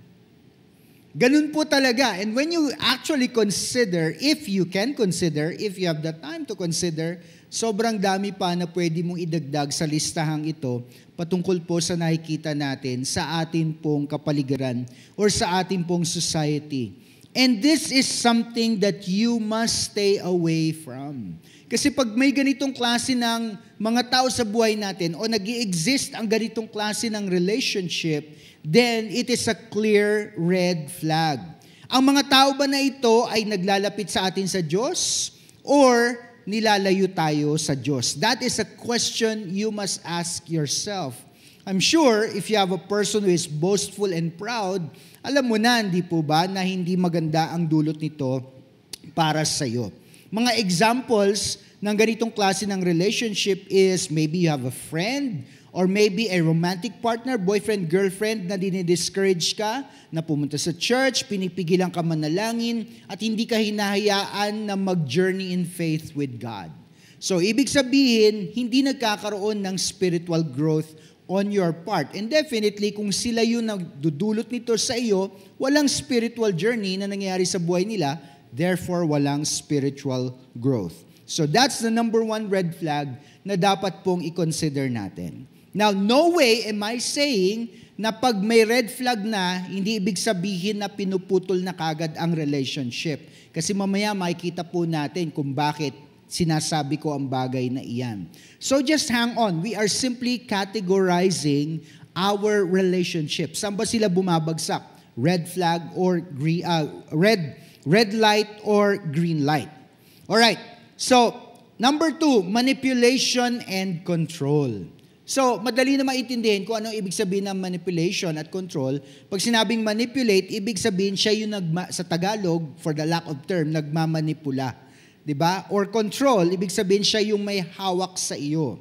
Ganun po talaga. And when you actually consider, if you have the time to consider, sobrang dami pa na pwede mong idagdag sa listahang ito patungkol po sa nakikita natin sa atin pong kapaligiran or sa atin pong society. And this is something that you must stay away from. Kasi pag may ganitong klase ng mga tao sa buhay natin o nag-i-exist ang ganitong klase ng relationship, then it is a clear red flag. Ang mga tao ba na ito ay naglalapit sa atin sa Diyos or nilalayo tayo sa Diyos? That is a question you must ask yourself. I'm sure if you have a person who is boastful and proud, alam mo na, hindi po ba, na hindi maganda ang dulot nito para sa iyo. Mga examples ng ganitong klase ng relationship is maybe you have a friend or maybe a romantic partner, boyfriend, girlfriend na dinidiscourage ka na pumunta sa church, pinipigilan ka manalangin, at hindi ka hinahayaan na mag-journey in faith with God. So, ibig sabihin, hindi nagkakaroon ng spiritual growth on your part. And definitely, kung sila yung nagdudulot nito sa iyo, walang spiritual journey na nangyayari sa buhay nila, therefore, walang spiritual growth. So, that's the number one red flag na dapat pong i-consider natin. Now, no way am I saying na pag may red flag na, hindi ibig sabihin na pinuputol na kagad ang relationship. Kasi mamaya makikita po natin kung bakit sinasabi ko ang bagay na iyan. So just hang on. We are simply categorizing our relationship. Saan ba sila bumabagsak? Red flag or red light or green light. Alright. So, number 2, manipulation and control. So, madali na maintindihin kung anong ibig sabihin ng manipulation at control. Pag sinabing manipulate, ibig sabihin siya yung sa Tagalog, for the lack of term, nagmamanipula. Diba? Or control, ibig sabihin siya yung may hawak sa iyo.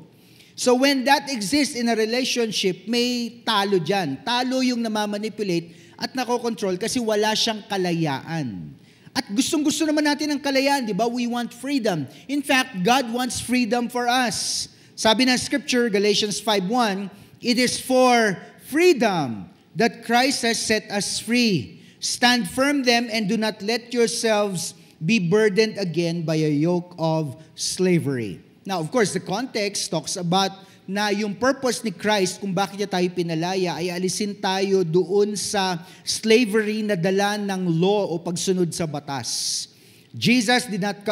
So, when that exists in a relationship, may talo dyan. Talo yung namamanipulate at nakokontrol kasi wala siyang kalayaan. At gustong-gusto naman natin ng kalayaan, di ba? We want freedom. In fact, God wants freedom for us. Sabi ng Scripture, Galatians 5:1, it is for freedom that Christ has set us free. Stand firm then and do not let yourselves be burdened again by a yoke of slavery. Now, of course, the context talks about na yung purpose ni Christ kung bakit niya tayo pinalaya ay alisin tayo doon sa slavery na dala ng law o pagsunod sa batas. Jesus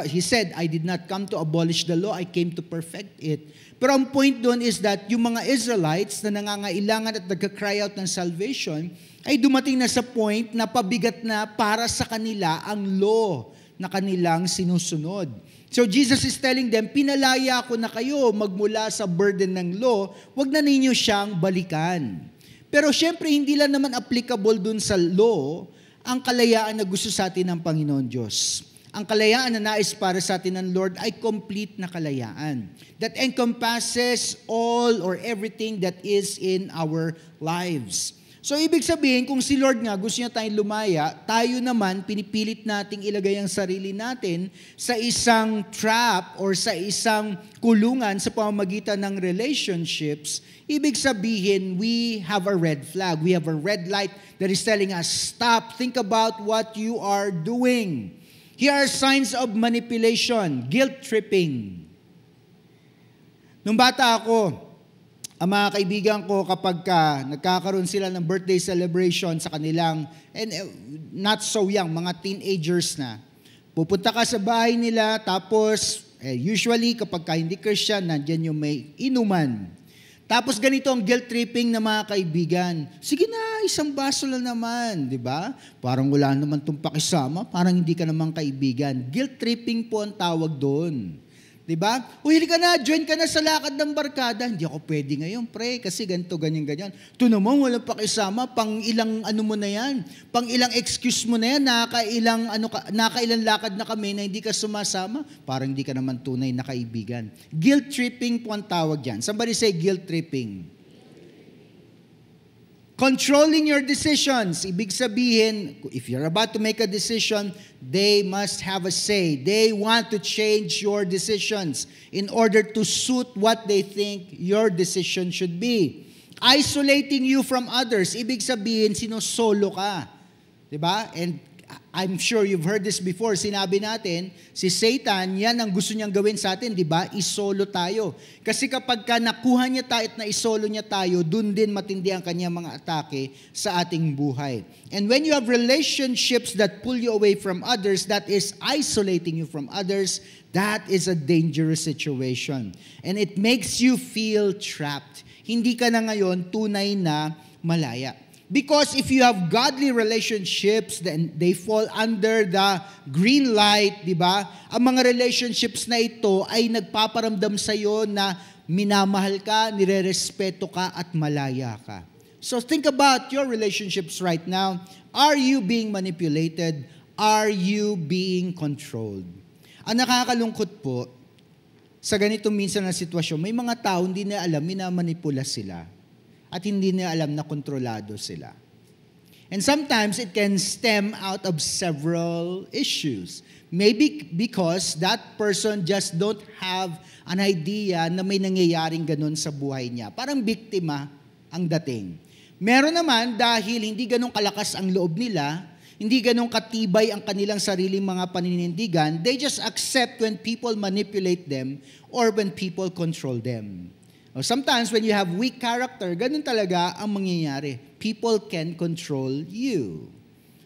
he said, I did not come to abolish the law, I came to perfect it. Pero ang point doon is that yung mga Israelites na nangangailangan at nagka-cry out ng salvation ay dumating na sa point na pabigat na para sa kanila ang law na kanilang sinusunod. So Jesus is telling them, pinalaya ko na kayo magmula sa burden ng law, wag na ninyo siyang balikan. Pero syempre, hindi lang naman applicable dun sa law ang kalayaan na gusto sa atin ng Panginoon Diyos. Ang kalayaan na nais para sa atin ng Lord ay complete na kalayaan that encompasses all or everything that is in our lives. So, ibig sabihin, kung si Lord nga gusto niya tayong lumaya, tayo naman, pinipilit nating ilagay ang sarili natin sa isang trap or sa isang kulungan sa pamamagitan ng relationships, ibig sabihin, we have a red flag. We have a red light that is telling us, stop, think about what you are doing. Here are signs of manipulation, guilt-tripping. Nung bata ako, ang mga kaibigan ko kapag nagkakaroon sila ng birthday celebration sa kanilang, and not so young, mga teenagers na, pupunta ka sa bahay nila, tapos usually kapag hindi Christian, nandyan yung may inuman. Tapos ganito ang guilt tripping na mga kaibigan. Sige na, isang baso lang naman, di ba? Parang wala naman itong pakisama, parang hindi ka naman kaibigan. Guilt tripping po ang tawag doon. Diba? Hili ka na, join ka na sa lakad ng barkada. Hindi ako pwede ngayon, pre, kasi ganito, ganyan. Ito naman, walang pakisama, pang ilang ano mo na yan, pang ilang excuse mo na yan, nakailang lakad na kami na hindi ka sumasama, parang hindi ka naman tunay na kaibigan. Guilt tripping po ang tawag dyan. Somebody say guilt tripping. Controlling your decisions. Ibig sabihin, if you're about to make a decision, they must have a say. They want to change your decisions in order to suit what they think your decision should be. Isolating you from others. Ibig sabihin, sinosolo ka. Diba? And I'm sure you've heard this before. Sinabi natin, si Satan, yan ang gusto niyang gawin sa atin, di ba? Isolo tayo. Kasi kapag nakuha niya tayo at naisolo niya tayo, dun din matindi ang kanyang mga atake sa ating buhay. And when you have relationships that pull you away from others, that is isolating you from others, that is a dangerous situation. And it makes you feel trapped. Hindi ka na ngayon tunay na malaya. Because if you have godly relationships, then they fall under the green light, di ba? Ang mga relationships na ito ay nagpaparamdam sa iyo na minamahal ka, nirerespeto ka, at malaya ka. So think about your relationships right now. Are you being manipulated? Are you being controlled? Ang nakakalungkot po, sa ganito minsan na sitwasyon, may mga tao hindi na alam, minamanipula sila. At hindi na alam na kontrolado sila. And sometimes it can stem out of several issues. Maybe because that person just don't have an idea na may nangyayaring ganun sa buhay niya. Parang biktima ang dating. Meron naman dahil hindi ganun kalakas ang loob nila, hindi ganun katibay ang kanilang sariling mga paninindigan, they just accept when people manipulate them or when people control them. Sometimes when you have weak character, ganun talaga ang mangyayari. People can control you.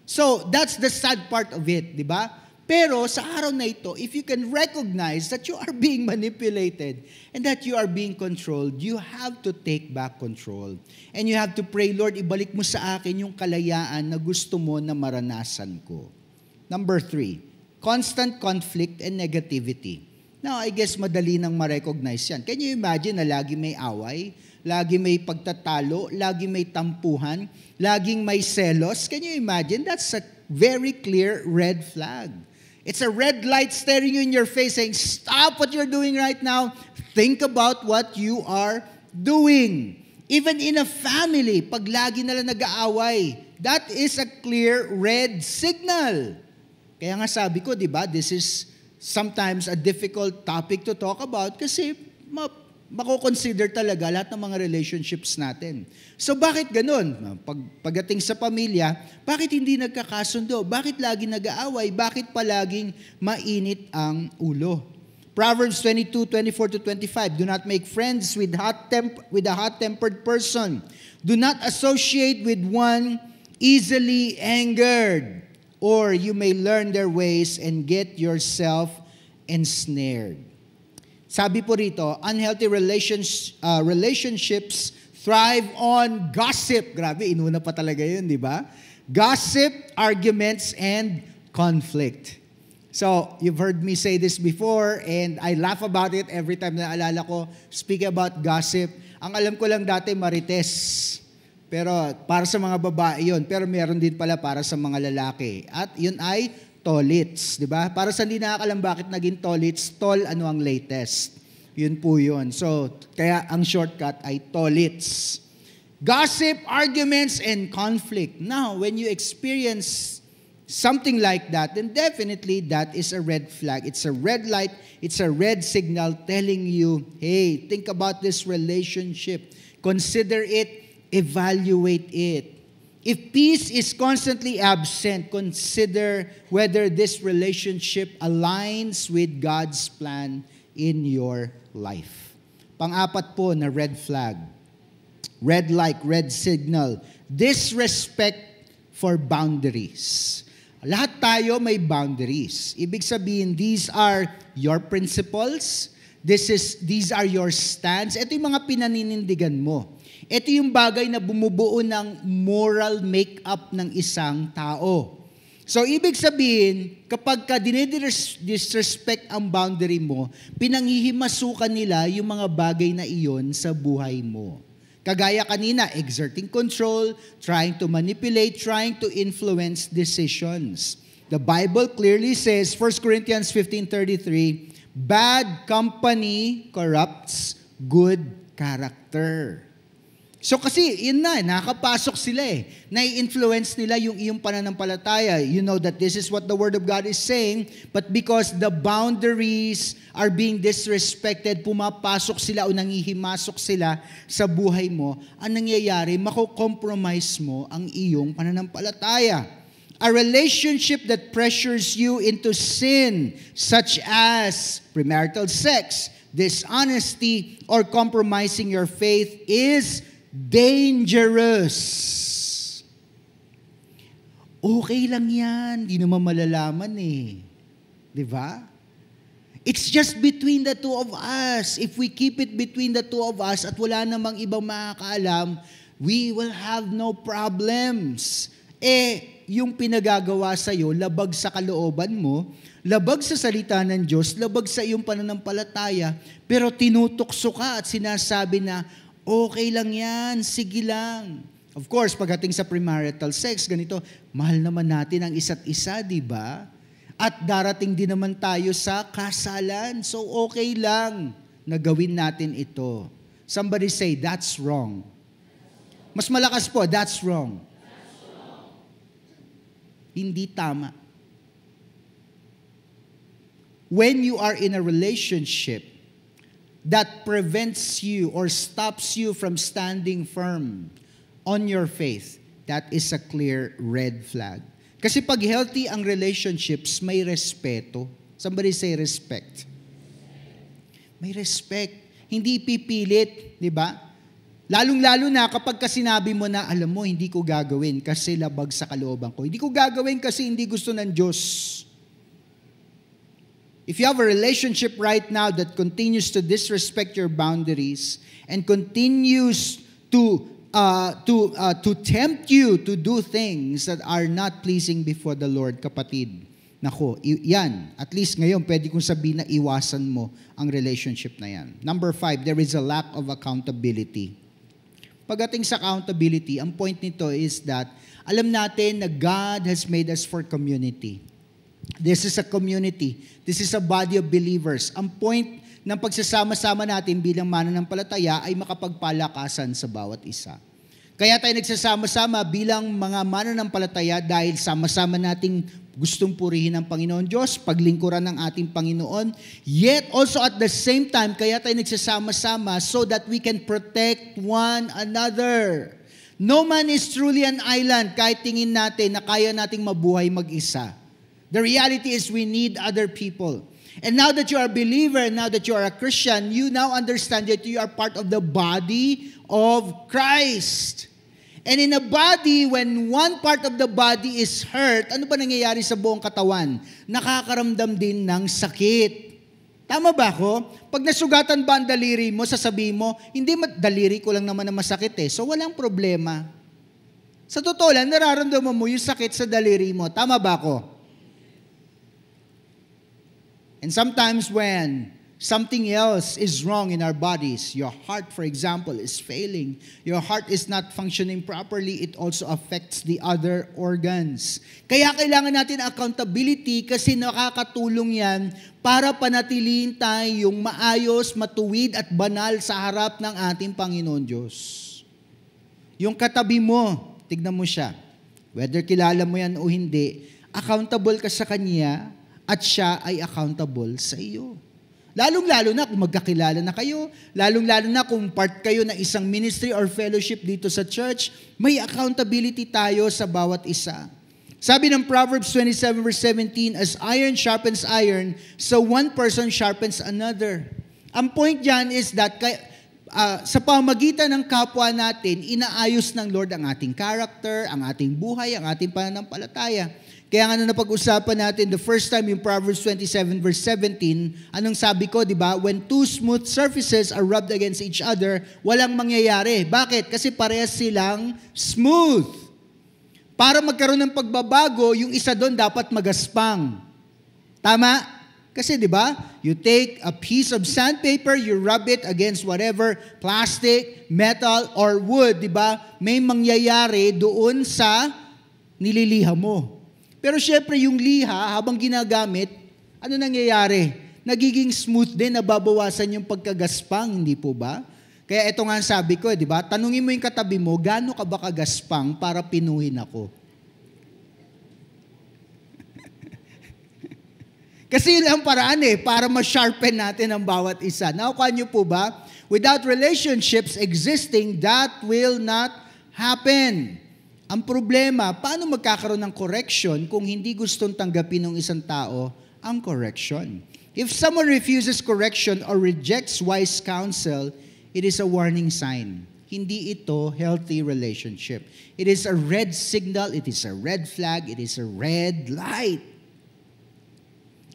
So, that's the sad part of it, di ba? Pero sa araw na ito, if you can recognize that you are being manipulated and that you are being controlled, you have to take back control. And you have to pray, Lord, ibalik mo sa akin yung kalayaan na gusto mo na maranasan ko. Number 3, constant conflict and negativity. Now, I guess madali nang ma-recognize yan. Can you imagine na lagi may away, lagi may pagtatalo, lagi may tampuhan, laging may selos? Can you imagine? That's a very clear red flag. It's a red light staring you in your face saying, stop what you're doing right now. Think about what you are doing. Even in a family, pag lagi nalang nag-aaway, that is a clear red signal. Kaya nga sabi ko, di ba, this is sometimes a difficult topic to talk about kasi mako-consider talaga lahat ng mga relationships natin. So bakit ganun? Pagdating sa pamilya, bakit hindi nagkakasundo? Bakit lagi nag-aaway? Bakit palaging mainit ang ulo? Proverbs 22:24-25, do not make friends with a hot-tempered person. Do not associate with one easily angered, or you may learn their ways and get yourself ensnared. Sabi po rito, unhealthy relationships thrive on gossip. Grabe, inuna pa talaga yun, di ba? Gossip, arguments, and conflict. So, you've heard me say this before, and I laugh about it every time na alala ko, speak about gossip. Ang alam ko lang dati, marites. Pero para sa mga babae yun, pero meron din pala para sa mga lalaki. At yun ay tolits, di ba? Para sa hindi nakakalam bakit naging tolits, tol, ano ang latest? Yun po yun. So, kaya ang shortcut ay tolits. Gossip, arguments, and conflict. Now, when you experience something like that, then definitely that is a red flag. It's a red light. It's a red signal telling you, hey, think about this relationship. Consider it. Evaluate it. If peace is constantly absent, consider whether this relationship aligns with God's plan in your life. Pang-apat po na red flag. Red light, red signal. Disrespect for boundaries. Lahat tayo may boundaries. Ibig sabihin, these are your principles. These are your stands. Ito yung mga pinaninindigan mo. Ito yung bagay na bumubuo ng moral makeup ng isang tao. So, ibig sabihin, kapag ka dinidisrespect ang boundary mo, pinanghihimasukan nila yung mga bagay na iyon sa buhay mo. Kagaya kanina, exerting control, trying to manipulate, trying to influence decisions. The Bible clearly says, 1 Corinthians 15:33, bad company corrupts good character. So kasi, yun na, nakapasok sila nai-influence nila yung iyong pananampalataya. You know that this is what the Word of God is saying, but because the boundaries are being disrespected, pumapasok sila o nangihimasok sila sa buhay mo, ang nangyayari, mako-compromise mo ang iyong pananampalataya. A relationship that pressures you into sin, such as premarital sex, dishonesty, or compromising your faith is dangerous. Okay lang yan. Di naman malalaman Di ba? It's just between the two of us. If we keep it between the two of us at wala namang ibang makakaalam, we will have no problems. Yung pinagagawa sa'yo, labag sa kalooban mo, labag sa salita ng Diyos, labag sa iyong pananampalataya, pero tinutokso ka at sinasabi na, okay lang yan, sige lang. Of course, pagdating sa premarital sex, ganito, mahal naman natin ang isa't isa, di ba? At darating din naman tayo sa kasalan, so okay lang na gawin natin ito. Somebody say, that's wrong. Mas malakas po, that's wrong. Hindi tama. When you are in a relationship that prevents you or stops you from standing firm on your faith, that is a clear red flag. Kasi pag healthy ang relationships, may respeto. Somebody say respect. May respect. Hindi pipilit, di ba? Lalong-lalo na kapag sinabi mo na, alam mo, hindi ko gagawin kasi labag sa kalooban ko. Hindi ko gagawin kasi hindi gusto ng Diyos. If you have a relationship right now that continues to disrespect your boundaries and continues to tempt you to do things that are not pleasing before the Lord, kapatid, nako, yan. At least ngayon, pwede kong sabihin na iwasan mo ang relationship na yan. Number 5, there is a lack of accountability. Pagdating sa accountability, ang point nito is that alam natin na God has made us for community. This is a community. This is a body of believers. Ang point ng pagsasama-sama natin bilang mananampalataya ay makapagpalakasan sa bawat isa. Kaya tayo nagsasama-sama bilang mga mananampalataya dahil sama-sama nating gustong purihin ng Panginoon Diyos, paglingkuran ng ating Panginoon, yet also at the same time, kaya tayo nagsasama-sama so that we can protect one another. No man is truly an island kahit tingin natin na kaya nating mabuhay mag-isa. The reality is we need other people. And now that you are a believer, now that you are a Christian, you now understand that you are part of the body of Christ. And in a body, when one part of the body is hurt, ano ba nangyayari sa buong katawan? Nakakaramdam din ng sakit. Tama ba ako? Pag nasugatan ba ang daliri mo, sasabihin mo, hindi, daliri ko lang naman na masakit eh. So walang problema. Sa totoo lang, nararamdaman mo yung sakit sa daliri mo. Tama ba ako? And sometimes when something else is wrong in our bodies, your heart, for example, is failing, your heart is not functioning properly, it also affects the other organs. Kaya kailangan natin accountability kasi nakakatulong yan para panatilihin tayong maayos, matuwid at banal sa harap ng ating Panginoon Diyos. Yung katabi mo, tignan mo siya. Whether kilala mo yan o hindi, accountable ka sa Kanya at siya ay accountable sa iyo. Lalong-lalo na kung magkakilala na kayo, lalong-lalo na kung part kayo ng isang ministry or fellowship dito sa church, may accountability tayo sa bawat isa. Sabi ng Proverbs 27 verse 17, as iron sharpens iron, so one person sharpens another. Ang point dyan is that sa pamagitan ng kapwa natin, inaayos ng Lord ang ating character, ang ating buhay, ang ating pananampalataya. Kaya nga na napag-usapan natin the first time yung Proverbs 27 verse 17, anong sabi ko, di ba? When two smooth surfaces are rubbed against each other, walang mangyayari. Bakit? Kasi parehas silang smooth. Para magkaroon ng pagbabago, yung isa doon dapat magaspang. Tama? Kasi di ba? You take a piece of sandpaper, you rub it against whatever, plastic, metal, or wood, di ba? May mangyayari doon sa nililiha mo. Pero syempre yung liha, habang ginagamit, ano nangyayari? Nagiging smooth din, nababawasan yung pagkagaspang, hindi po ba? Kaya ito nga ang sabi ko, di ba? Tanungin mo yung katabi mo, gaano ka ba kagaspang para pinuhin ako? Kasi yun ang paraan para ma-sharpen natin ang bawat isa. Nakukuha niyo po ba? Without relationships existing, that will not happen. Ang problema, paano magkakaroon ng correction kung hindi gustong tanggapin ng isang tao ang correction? If someone refuses correction or rejects wise counsel, it is a warning sign. Hindi ito healthy relationship. It is a red signal, it is a red flag, it is a red light.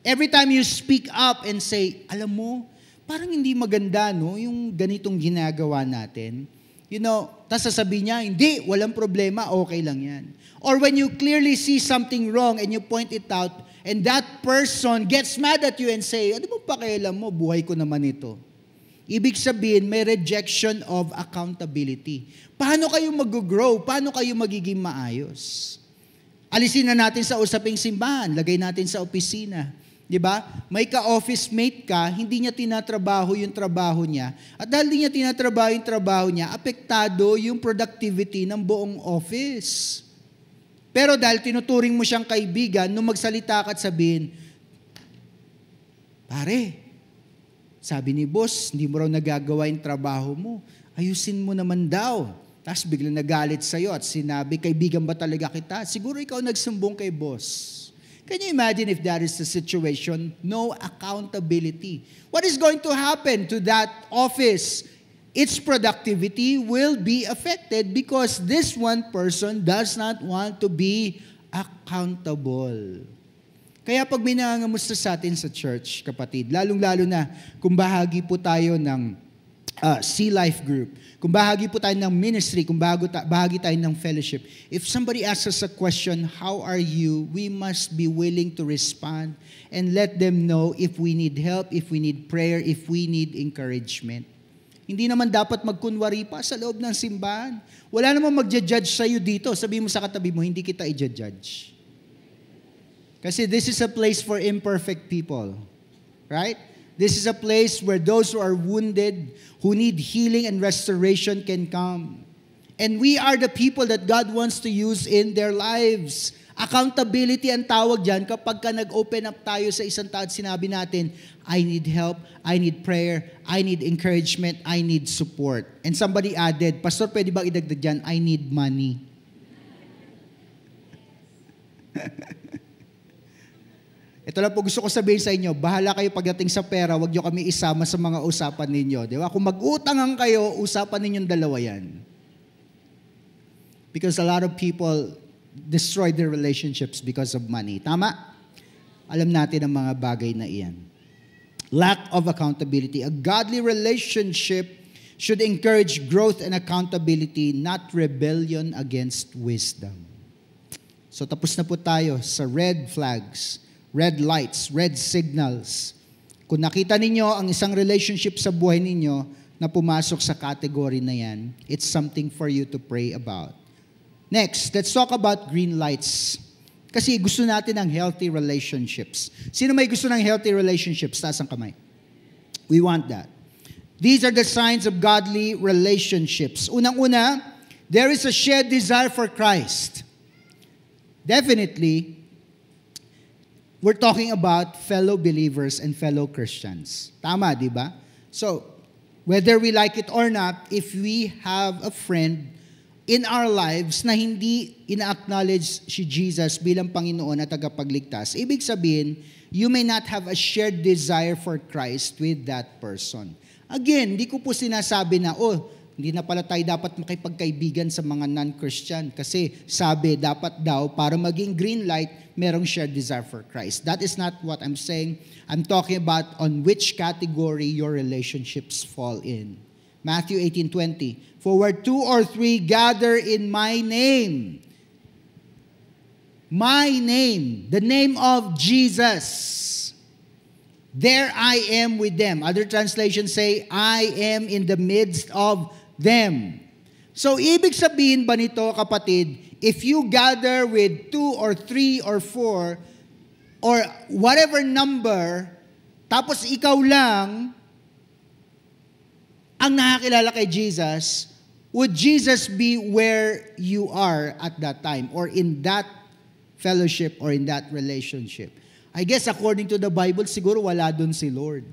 Every time you speak up and say, alam mo, parang hindi maganda, no, yung ganitong ginagawa natin. You know, tas sasabihin niya, hindi, walang problema, okay lang yan. Or when you clearly see something wrong and you point it out, and that person gets mad at you and say, ano ba pakialam mo, buhay ko naman ito. Ibig sabihin, may rejection of accountability. Paano kayo mag-grow? Paano kayo magiging maayos? Alisin na natin sa usaping simbahan, lagay natin sa opisina. Di ba? May ka-office mate ka, hindi niya tinatrabaho yung trabaho niya. At dahil hindi niya tinatrabaho yung trabaho niya, apektado yung productivity ng buong office. Pero dahil tinuturing mo siyang kaibigan, nung magsalita ka at sabihin, pare, sabi ni boss, hindi mo raw nagagawa yung trabaho mo. Ayusin mo naman daw. Tapos biglang nagalit sa'yo at sinabi, kaibigan ba talaga kita? Siguro ikaw nagsumbong kay boss. Can you imagine if that is the situation? No accountability. What is going to happen to that office? Its productivity will be affected because this one person does not want to be accountable. Kaya pag may nangangamusta sa atin sa church, kapatid, lalong-lalo na kung bahagi po tayo ng Sea Life Group, kung bahagi po tayo ng ministry, kung bahagi tayo ng fellowship, if somebody asks us a question, how are you? We must be willing to respond and let them know if we need help, if we need prayer, if we need encouragement. Hindi naman dapat magkunwari pa sa loob ng simbahan. Wala namang magja-judge sa'yo dito. Sabihin mo sa katabi mo, hindi kita i-judge. Kasi this is a place for imperfect people. Right? This is a place where those who are wounded, who need healing and restoration can come. And we are the people that God wants to use in their lives. Accountability ang tawag dyan kapag ka nag-open up tayo sa isang tao at sinabi natin, I need help, I need prayer, I need encouragement, I need support. And somebody added, Pastor, pwede bang idagdag dyan, I need money. Ito lang po gusto ko sabihin sa inyo, bahala kayo pagdating sa pera, wag nyo kami isama sa mga usapan ninyo. Di ba? Kung mag-utangan kayo, usapan ninyong dalawa yan. Because a lot of people destroy their relationships because of money. Tama? Alam natin ang mga bagay na iyan. Lack of accountability. A godly relationship should encourage growth and accountability, not rebellion against wisdom. So tapos na po tayo sa red flags, red lights, red signals. Kung nakita ninyo ang isang relationship sa buhay ninyo na pumasok sa category na yan, it's something for you to pray about. Next, let's talk about green lights. Kasi gusto natin ng healthy relationships. Sino may gusto ng healthy relationships? Taas ang kamay. We want that. These are the signs of godly relationships. Unang-una, there is a shared desire for Christ. Definitely, we're talking about fellow believers and fellow Christians. Tama, di ba? So, whether we like it or not, if we have a friend in our lives na hindi ina-acknowledge si Jesus bilang Panginoon at tagapagligtas, ibig sabihin, you may not have a shared desire for Christ with that person. Again, hindi ko po sinasabi na, hindi na pala tayo dapat makipagkaibigan sa mga non-Christian kasi sabi dapat daw para maging green light, merong shared desire for Christ. That is not what I'm saying. I'm talking about on which category your relationships fall in. Matthew 18:20. For where 2 or 3 gather in my name, the name of Jesus, there I am with them. Other translations say, I am in the midst of them. So, ibig sabihin ba nito, kapatid, if you gather with 2 or 3 or 4 or whatever number, tapos ikaw lang ang nakakilala kay Jesus, would Jesus be where you are at that time or in that fellowship or in that relationship? I guess according to the Bible, siguro wala dun si Lord.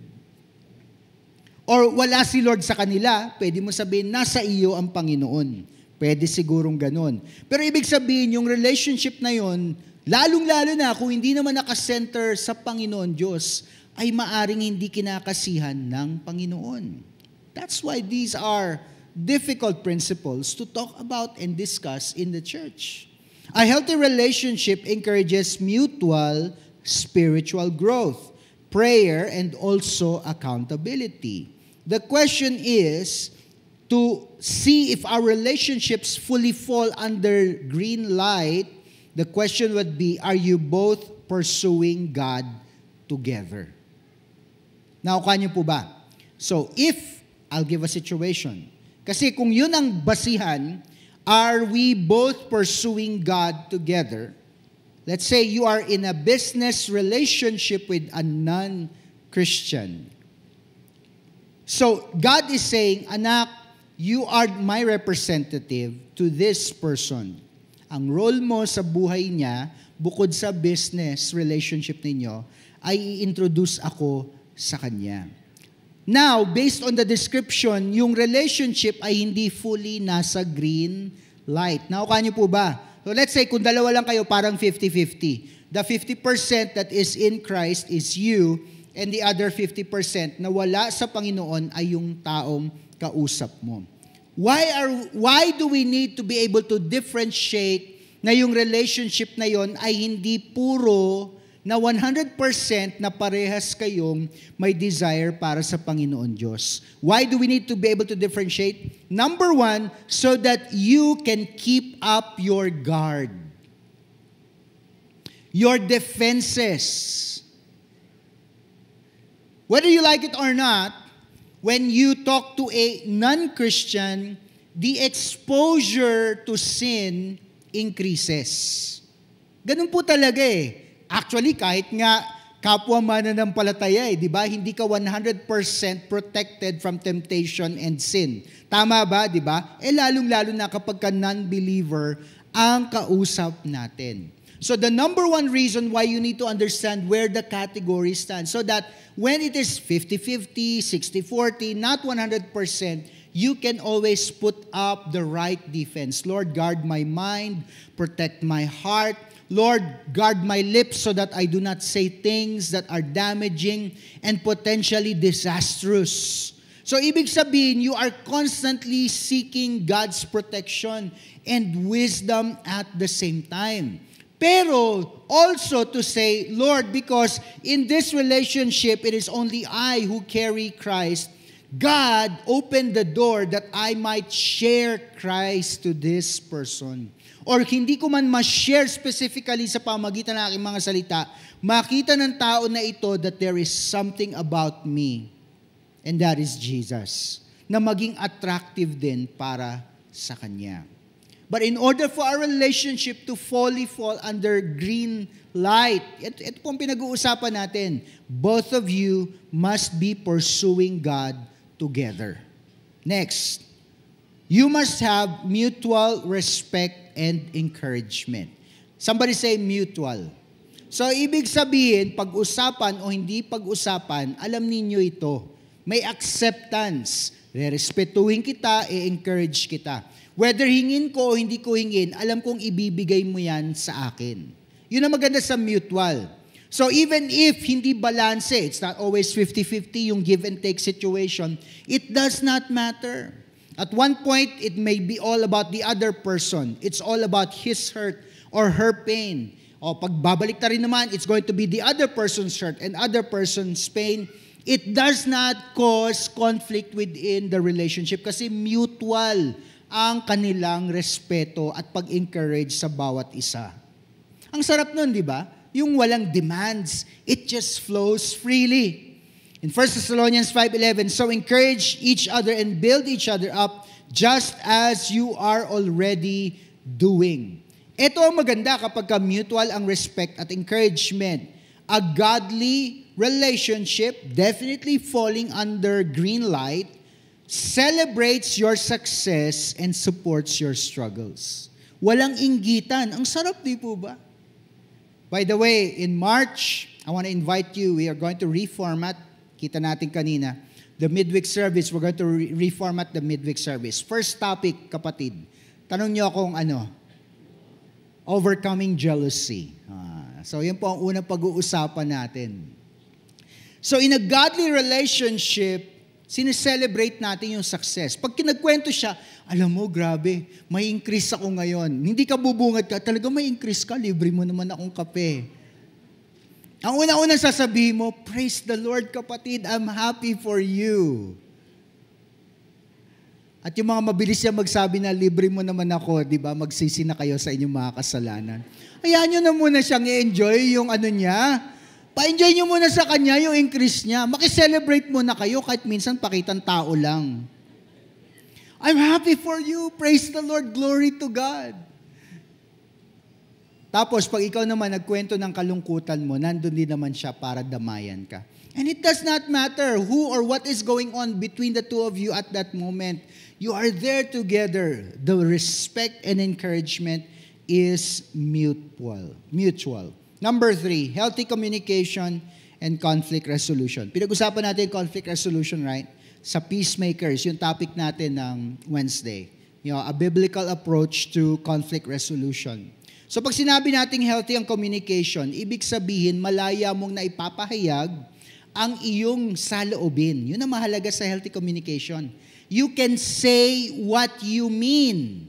Or wala si Lord sa kanila, pwede mo sabihin, nasa iyo ang Panginoon. Pwede sigurong ganun. Pero ibig sabihin, yung relationship na yon, lalong-lalo na kung hindi naman nakasenter sa Panginoon Diyos, ay maaring hindi kinakasihan ng Panginoon. That's why these are difficult principles to talk about and discuss in the church. A healthy relationship encourages mutual spiritual growth, prayer, and also accountability. The question is to see if our relationships fully fall under green light. The question would be, are you both pursuing God together? Naukuha niyo po ba? So, I'll give a situation. Kasi kung yun ang basihan, are we both pursuing God together? Let's say you are in a business relationship with a non-Christian. So, God is saying, anak, you are my representative to this person. Ang role mo sa buhay niya, bukod sa business relationship ninyo, ay i-introduce ako sa kanya. Now, based on the description, yung relationship ay hindi fully nasa green light. Naukuha niyo po ba? So let's say, kung dalawa lang kayo, parang 50-50. The 50% that is in Christ is you, and the other 50% na wala sa Panginoon ay yung taong kausap mo. Why do we need to be able to differentiate na yung relationship na yon ay hindi puro na 100% na parehas kayong may desire para sa Panginoon Diyos? Why do we need to be able to differentiate? Number 1, so that you can keep up your guard, your defenses. Whether you like it or not, when you talk to a non-Christian, the exposure to sin increases. Ganun po talaga eh. Actually, kahit nga kapwa mananampalataya di ba? Hindi ka 100% protected from temptation and sin. Tama ba, di ba? Lalong-lalo na kapag ka non-believer ang kausap natin. So the number one reason why you need to understand where the category stands, so that when it is 50-50, 60-40, not 100%, you can always put up the right defense. Lord, guard my mind, protect my heart. Lord, guard my lips so that I do not say things that are damaging and potentially disastrous. So ibig sabihin, you are constantly seeking God's protection and wisdom at the same time. Pero also to say, Lord, because in this relationship, it is only I who carry Christ, God opened the door that I might share Christ to this person. Or hindi ko man ma-share specifically sa pamagitan ng aking mga salita, makita ng tao na ito that there is something about me, and that is Jesus, na maging attractive din para sa Kanya. But in order for our relationship to fully fall under green light, ito pong pinag-uusapan natin, both of you must be pursuing God together. Next, you must have mutual respect and encouragement. Somebody say mutual. So, ibig sabihin, pag-usapan o hindi pag-usapan, alam ninyo ito, may acceptance. Rerespetuhin kita, i-encourage kita. Whether hingin ko o hindi ko hingin, alam kong ibibigay mo yan sa akin. Yun ang maganda sa mutual. So even if hindi balance, it's not always 50-50 yung give and take situation, it does not matter. At one point, it may be all about the other person. It's all about his hurt or her pain. O pagbabalik na rin naman, it's going to be the other person's hurt and other person's pain. It does not cause conflict within the relationship kasi mutual ang kanilang respeto at pag-encourage sa bawat isa. Ang sarap nun, di ba? Yung walang demands. It just flows freely. In 1 Thessalonians 5:11, so encourage each other and build each other up just as you are already doing. Ito ang maganda kapag mutual ang respect at encouragement. A godly relationship, definitely falling under green light, celebrates your success and supports your struggles. Walang inggitan. Ang sarap, di po ba? By the way, in March, I want to invite you, we are going to reformat, kita natin kanina, the midweek service. We're going to reformat the midweek service. First topic, kapatid. Tanong niyo akong overcoming jealousy. So, yun po ang unang pag-uusapan natin. So, in a godly relationship, sineselebrate natin yung success. Pag kinagkwento siya, alam mo, grabe, may increase ako ngayon. Hindi ka bubungad ka, talaga may increase ka, libre mo naman akong kape. Ang una-unang sasabihin mo, praise the Lord, kapatid, I'm happy for you. At yung mga mabilis niya magsabi na, libre mo naman ako, di ba, magsisi na kayo sa inyong mga kasalanan. Hayaan nyo na muna siyang i-enjoy yung niya. Pa-enjoy nyo muna sa kanya yung increase niya. Makiselebrate muna kayo kahit minsan pakitang tao lang. I'm happy for you. Praise the Lord. Glory to God. Tapos, pag ikaw naman nagkwento ng kalungkutan mo, nandun din naman siya para damayan ka. And it does not matter who or what is going on between the two of you at that moment. You are there together. The respect and encouragement is mutual. Number 3, healthy communication and conflict resolution. Pinag-usapan natin conflict resolution, right? Sa Peacemakers, yung topic natin ng Wednesday. A biblical approach to conflict resolution. So pag sinabi nating healthy ang communication, ibig sabihin malaya mong naipapahayag ang iyong saloobin. Yun ang mahalaga sa healthy communication. You can say what you mean.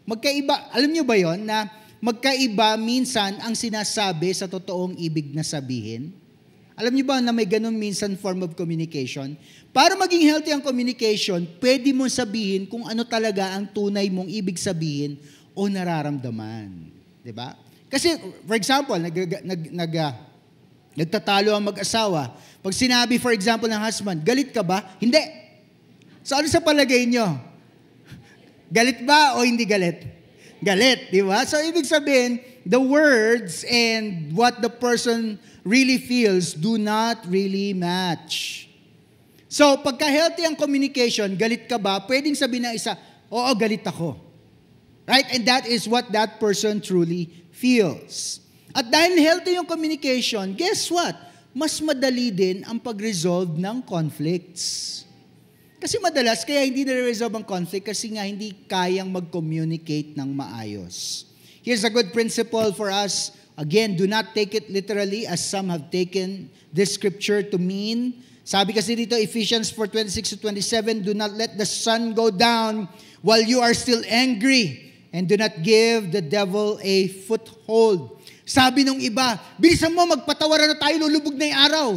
Magkaiba, alam nyo ba yon na magkaiba minsan ang sinasabi sa totoong ibig na sabihin? Alam niyo ba na may ganun minsan form of communication? Para maging healthy ang communication, pwede mong sabihin kung ano talaga ang tunay mong ibig sabihin o nararamdaman. Diba? Kasi, for example, nagtatalo ang mag-asawa. Pag sinabi, for example, ng husband, galit ka ba? Hindi. So, ano sa palagay nyo? Galit ba o hindi galit? Galit, di ba? So, ibig sabihin, the words and what the person really feels do not really match. So, pagka healthy ang communication, galit ka ba? Pwedeng sabihin ng isa, oo, galit ako. Right? And that is what that person truly feels. At dahil healthy yung communication, guess what? Mas madali din ang pag-resolve ng conflicts. Kasi madalas, kaya hindi na-resolve ang conflict kasi nga hindi kayang mag-communicate ng maayos. Here's a good principle for us. Again, do not take it literally as some have taken this scripture to mean. Sabi kasi dito, Ephesians 4:26-27, do not let the sun go down while you are still angry, and do not give the devil a foothold. Sabi nung iba, bilisan mo, magpatawaran na tayo, lulubog na yung araw.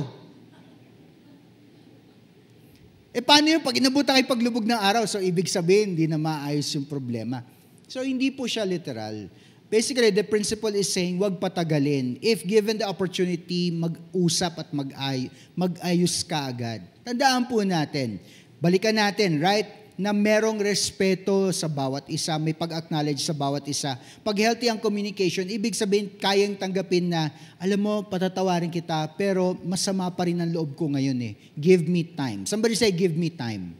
Paano yun? Pag inabutan kayo paglubog ng araw, so ibig sabihin, hindi na maayos yung problema. So hindi po siya literal. Basically, the principle is saying, wag patagalin. If given the opportunity, mag-usap at mag-ayos ka agad. Tandaan po natin, balikan natin, right? Na merong respeto sa bawat isa, may pag-acknowledge sa bawat isa. Pag healthy ang communication, ibig sabihin, kayang tanggapin na, alam mo, patatawarin kita, pero masama pa rin ang loob ko ngayon eh. Give me time. Somebody say, give me time.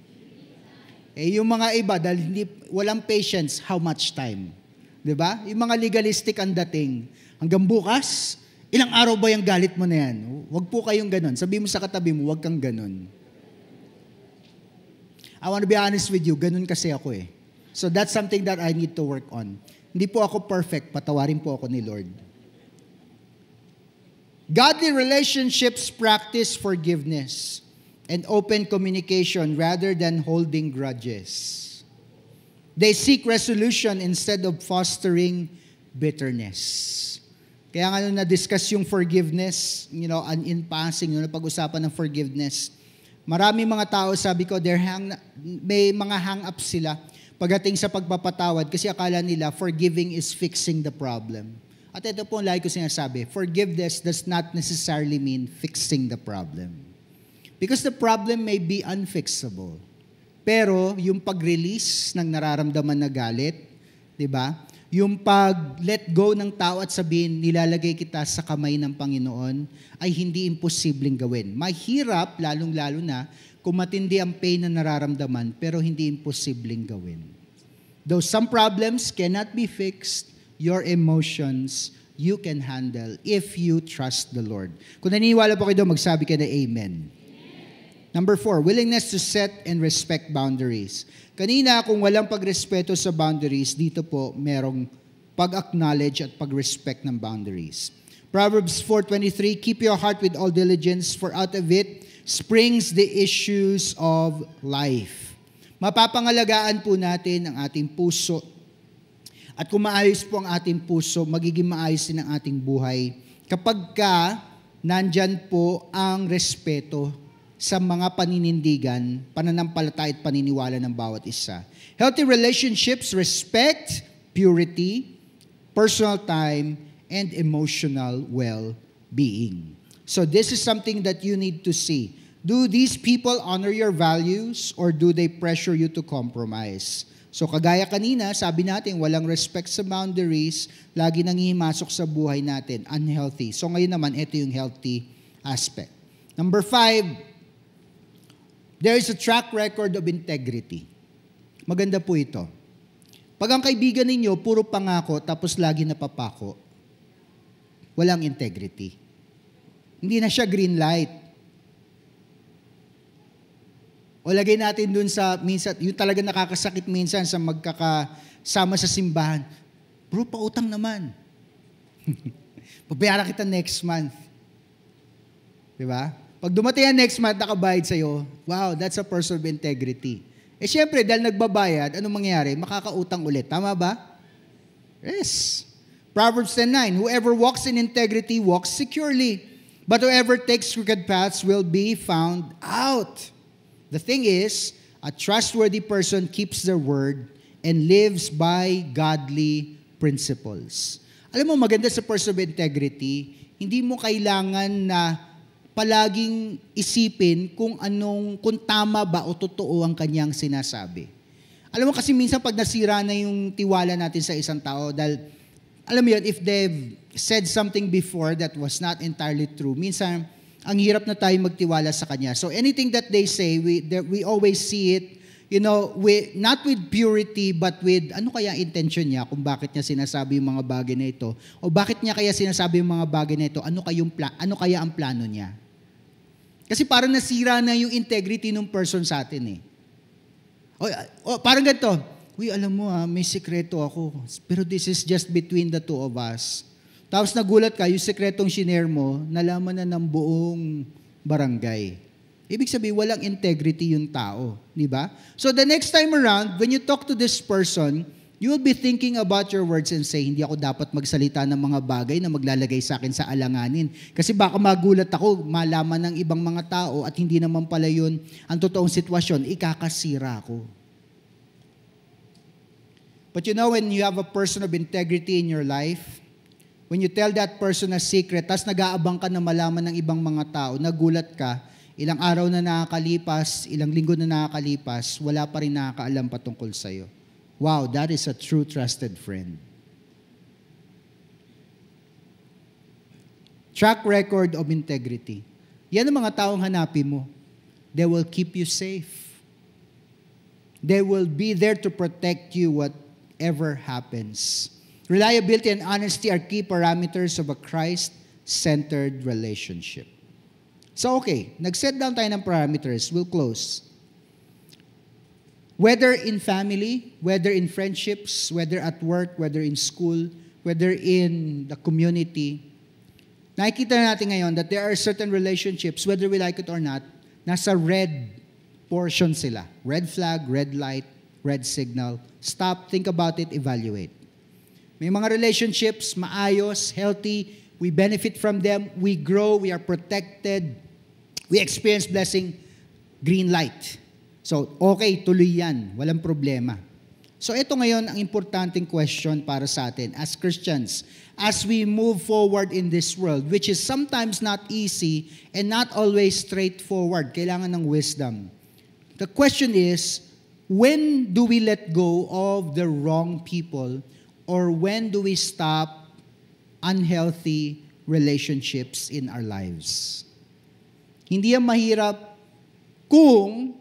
Yung mga iba, dahil walang patience, how much time? Diba? Yung mga legalistic ang dating. Hanggang bukas, ilang araw ba yung galit mo na yan? Huwag po kayong ganon. Sabi mo sa katabi mo, huwag kang ganon. I want to be honest with you, ganun kasi ako eh. So that's something that I need to work on. Hindi po ako perfect, patawarin po ako ni Lord. Godly relationships practice forgiveness and open communication rather than holding grudges. They seek resolution instead of fostering bitterness. Kaya nga nung na-discuss yung forgiveness, in passing, pag-usapan ng forgiveness, marami mga tao, sabi ko, may mga hang-up sila pagdating sa pagpapatawad kasi akala nila forgiving is fixing the problem. At ito po, like ko sinasabi, forgiveness does not necessarily mean fixing the problem. Because the problem may be unfixable. Pero yung pag-release ng nararamdaman na galit, di ba? Yung pag-let go ng tao at sabihin, nilalagay kita sa kamay ng Panginoon, ay hindi imposibleng gawin. Mahirap, lalong-lalo na, kung matindi ang pain na nararamdaman, pero hindi imposibleng gawin. Though some problems cannot be fixed, your emotions, you can handle if you trust the Lord. Kung naniniwala po kayo doon, magsabi kayo na amen. Number 4, willingness to set and respect boundaries. Kanina, kung walang pagrespeto sa boundaries, dito po merong pag-acknowledge at pag-respect ng boundaries. Proverbs 4:23, keep your heart with all diligence, for out of it springs the issues of life. Mapapangalagaan po natin ang ating puso. At kung maayos po ang ating puso, magiging maayos din ang ating buhay. Kapag nandyan po ang respeto sa mga paninindigan, pananampalataya at paniniwala ng bawat isa. Healthy relationships respect purity, personal time, and emotional well-being. So this is something that you need to see. Do these people honor your values or do they pressure you to compromise? So kagaya kanina, sabi natin, walang respect sa boundaries, lagi nangihimasok sa buhay natin, unhealthy. So ngayon naman, ito yung healthy aspect. Number 5, there is a track record of integrity. Maganda po ito. Pag ang kaibigan ninyo, puro pangako, tapos lagi napapako, walang integrity. Hindi na siya green light. O lagay natin dun sa, minsan, yung talaga nakakasakit minsan sa magkakasama sa simbahan. Bro, pautang naman. Pabayaran kita next month. Diba? Pag dumating yan next month, nakabayad sa'yo, wow, that's a person of integrity. Siyempre, dahil nagbabayad, anong mangyayari? Makakautang ulit. Tama ba? Yes. Proverbs 10:9, whoever walks in integrity walks securely, but whoever takes crooked paths will be found out. The thing is, a trustworthy person keeps their word and lives by godly principles. Alam mo, maganda sa person of integrity, hindi mo kailangan na palaging isipin kung tama ba o totoo ang kanyang sinasabi. Alam mo kasi minsan pag nasira na yung tiwala natin sa isang tao dahil, alam mo yun, if they've said something before that was not entirely true, minsan ang hirap na tayo magtiwala sa kanya. So anything that they say, we always see it Not with purity, but with ano kaya intention niya kung bakit niya sinasabi yung mga bagay na ito? O bakit niya kaya sinasabi yung mga bagay na ito? Ano kaya ang plano niya? Kasi parang nasira na yung integrity ng person sa atin eh. Parang ganito, uy, alam mo may sikreto ako, pero this is just between the two of us. Tapos nagulat ka, yung sikretong shinare mo, nalaman na ng buong barangay. Ibig sabihin, walang integrity yung tao. Di ba? So the next time around, when you talk to this person, you will be thinking about your words and say, hindi ako dapat magsalita ng mga bagay na maglalagay sa akin sa alanganin. Kasi baka magulat ako, malaman ng ibang mga tao at hindi naman pala yun ang totoong sitwasyon, ikakasira ako. But when you have a person of integrity in your life, when you tell that person a secret, tas nag-aabang ka na malaman ng ibang mga tao, nagulat ka, ilang araw na nakakalipas, ilang linggo na nakakalipas, wala pa rin nakakaalam patungkol sa'yo. Wow, that is a true trusted friend. Track record of integrity. Yan ang mga taong hanapin mo. They will keep you safe. They will be there to protect you whatever happens. Reliability and honesty are key parameters of a Christ-centered relationship. So okay, nag-set down tayo ng parameters. We'll close. Whether in family, whether in friendships, whether at work, whether in school, whether in the community, nakikita natin ngayon that there are certain relationships, whether we like it or not, nasa red portion sila. Red flag, red light, red signal. Stop, think about it, evaluate. May mga relationships, maayos, healthy, we benefit from them, we grow, we are protected, we experience blessing, green light. So, okay, tuloy yan, walang problema. So, ito ngayon ang importanteng question para sa atin as Christians, as we move forward in this world, which is sometimes not easy and not always straightforward, kailangan ng wisdom. The question is, when do we let go of the wrong people? Or when do we stop unhealthy relationships in our lives? Hindi yan mahirap kung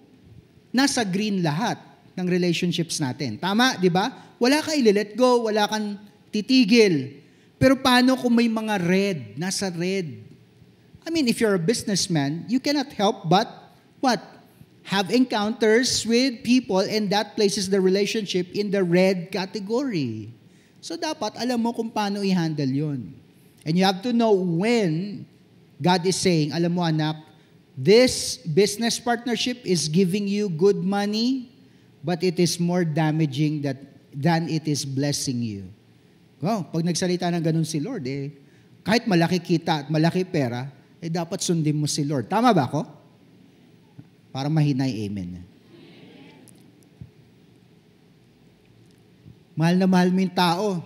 nasa green lahat ng relationships natin. Tama, di ba? Wala ka i-let go, wala kang titigil. Pero paano kung may mga red, nasa red? I mean, if you're a businessman, you cannot help but, what? Have encounters with people and that places the relationship in the red category. So dapat alam mo kung paano i-handle yun. And you have to know when God is saying, alam mo anak, this business partnership is giving you good money, but it is more damaging than it is blessing you. Wow, pag nagsalita ng ganun si Lord, kahit malaki kita at malaki pera, dapat sundin mo si Lord. Tama ba ako? Para mahinay, amen. Mahal na mahal mo yung tao.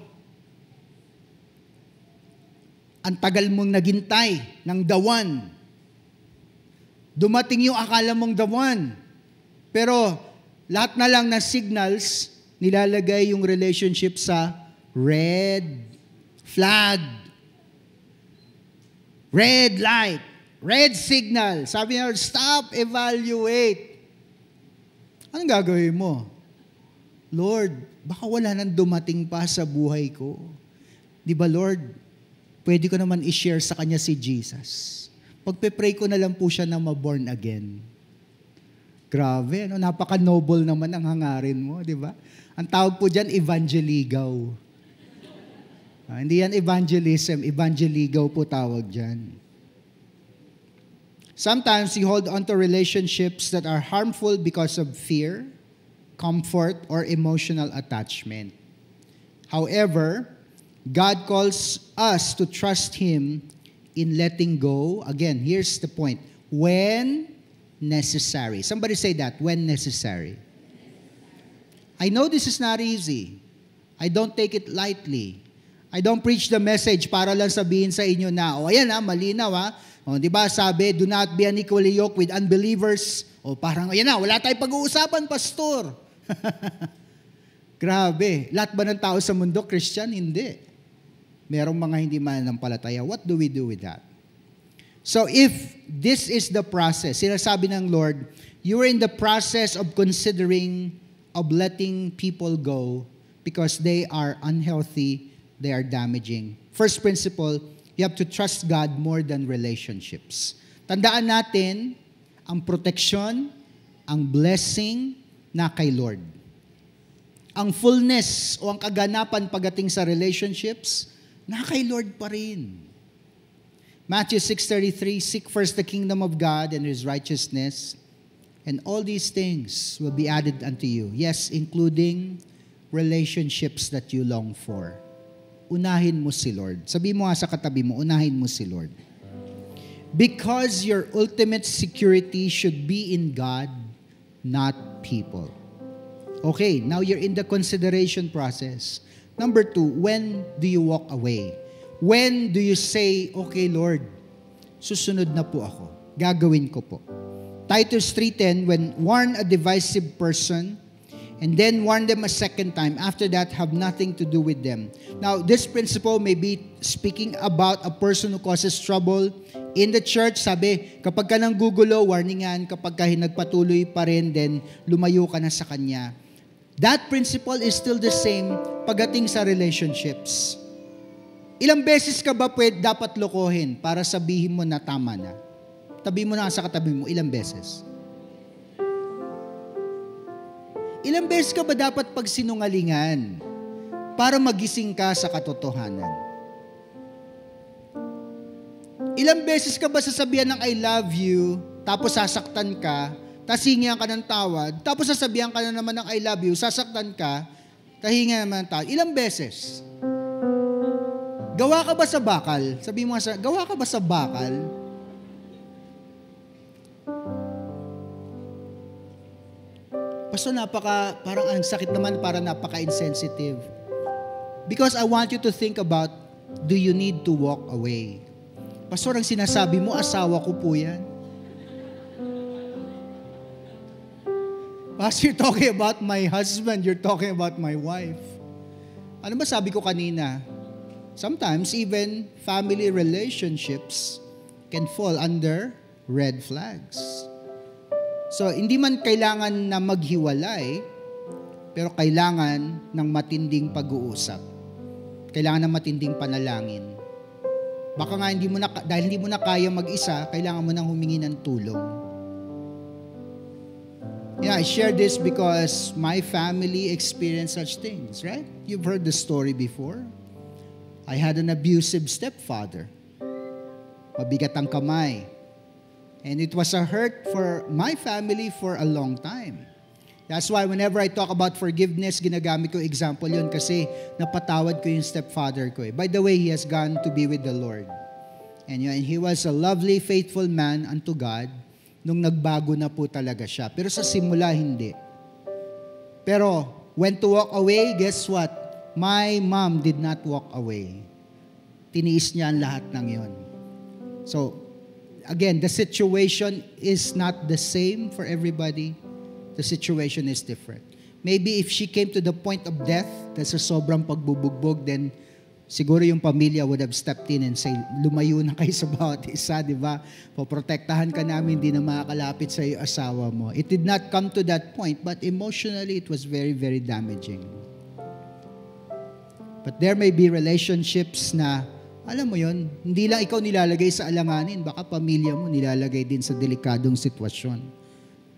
Ang tagal mong naghintay ng dawan. Dumating yung akala mong dawan. Pero lahat na lang na signals, nilalagay yung relationship sa red flag, red light, red signal. Sabi niya, stop, evaluate. Anong gagawin mo? Lord, baka wala nang dumating pa sa buhay ko. Di ba, Lord, pwede ko naman i-share sa kanya si Jesus. Pagpe-pray ko na lang po siya na ma-born again. Grabe, napaka-noble naman ang hangarin mo, di ba? Ang tawag po dyan, evangeligaw. Hindi yan evangelism, evangeligaw po tawag dyan. Sometimes we hold on to relationships that are harmful because of fear, comfort, or emotional attachment. However, God calls us to trust Him in letting go. Again, here's the point. When necessary. Somebody say that, when necessary. I know this is not easy. I don't take it lightly. I don't preach the message para lang sabihin sa inyo na, ayan malinaw di ba sabi, do not be unequally yoked with unbelievers. Parang, ayan wala tayong pag-uusapan, pastor. Grabe. Lahat ba ng tao sa mundo, Christian? Hindi. Merong mga hindi mananampalataya. What do we do with that? So if this is the process, sinasabi ng Lord, you are in the process of considering of letting people go because they are unhealthy, they are damaging. First principle, you have to trust God more than relationships. Tandaan natin ang protection, ang blessing na kay Lord. Ang fullness o ang kaganapan pagdating sa relationships, na kay Lord pa rin. Matthew 6:33, seek first the kingdom of God and His righteousness, and all these things will be added unto you. Yes, including relationships that you long for. Unahin mo si Lord. Sabi mo nga sa katabi mo, unahin mo si Lord. Because your ultimate security should be in God, not people. Okay, now you're in the consideration process. Number 2, when do you walk away? When do you say, okay Lord, susunod na po ako. Gagawin ko po. Titus 3:10, when warn a divisive person, and then warn them a second time. After that, have nothing to do with them. Now, this principle may be speaking about a person who causes trouble in the church. Sabi, kapag ka nang gugulo, warningan. Kapag ka nagpatuloy pa rin, then lumayo ka na sa kanya. That principle is still the same pagdating sa relationships. Ilang beses ka ba dapat lokohin para sabihin mo na tama na? Tabi mo na sa katabi mo, ilang beses? Ilang beses ka ba dapat pagsinungalingan para magising ka sa katotohanan? Ilang beses ka ba sasabihan ng I love you, tapos sasaktan ka, tapos hingihan ka ng tawad, tapos sasabihan ka na naman ng I love you, sasaktan ka, tapos hingihan naman ng tawad. Ilang beses? Gawa ka ba sa bakal? Sabi mo nga, gawa ka ba sa bakal? Pastor, parang ang sakit naman, parang napaka-insensitive. Because I want you to think about, do you need to walk away? Pastor, ang sinasabi mo, asawa ko po yan. Pastor, you're talking about my husband, you're talking about my wife. Ano ba sabi ko kanina? Sometimes even family relationships can fall under red flags. So, hindi man kailangan na maghiwalay, pero kailangan ng matinding pag-uusap. Kailangan ng matinding panalangin. Baka nga dahil hindi mo na kaya mag-isa, kailangan mo nang humingi ng tulong. Yeah, I share this because my family experienced such things, right? You've heard the story before. I had an abusive stepfather. Mabigat ang kamay. And it was a hurt for my family for a long time. That's why whenever I talk about forgiveness, ginagamit ko example yun kasi napatawad ko yung stepfather ko. By the way, he has gone to be with the Lord. And he was a lovely, faithful man unto God nung nagbago na po talaga siya. Pero sa simula, hindi. Pero when to walk away, guess what? My mom did not walk away. Tiniis niya ang lahat ng yon. So, again, the situation is not the same for everybody. The situation is different. Maybe if she came to the point of death, kasi sa sobrang pagbubugbog, then siguro yung pamilya would have stepped in and say, lumayo na kayo sa bawat isa, di ba? Poprotektahan ka namin, di na makakalapit sa iyo asawa mo. It did not come to that point, but emotionally, it was very, very damaging. But there may be relationships na, alam mo yun, hindi lang ikaw nilalagay sa alanganin, baka pamilya mo nilalagay din sa delikadong sitwasyon.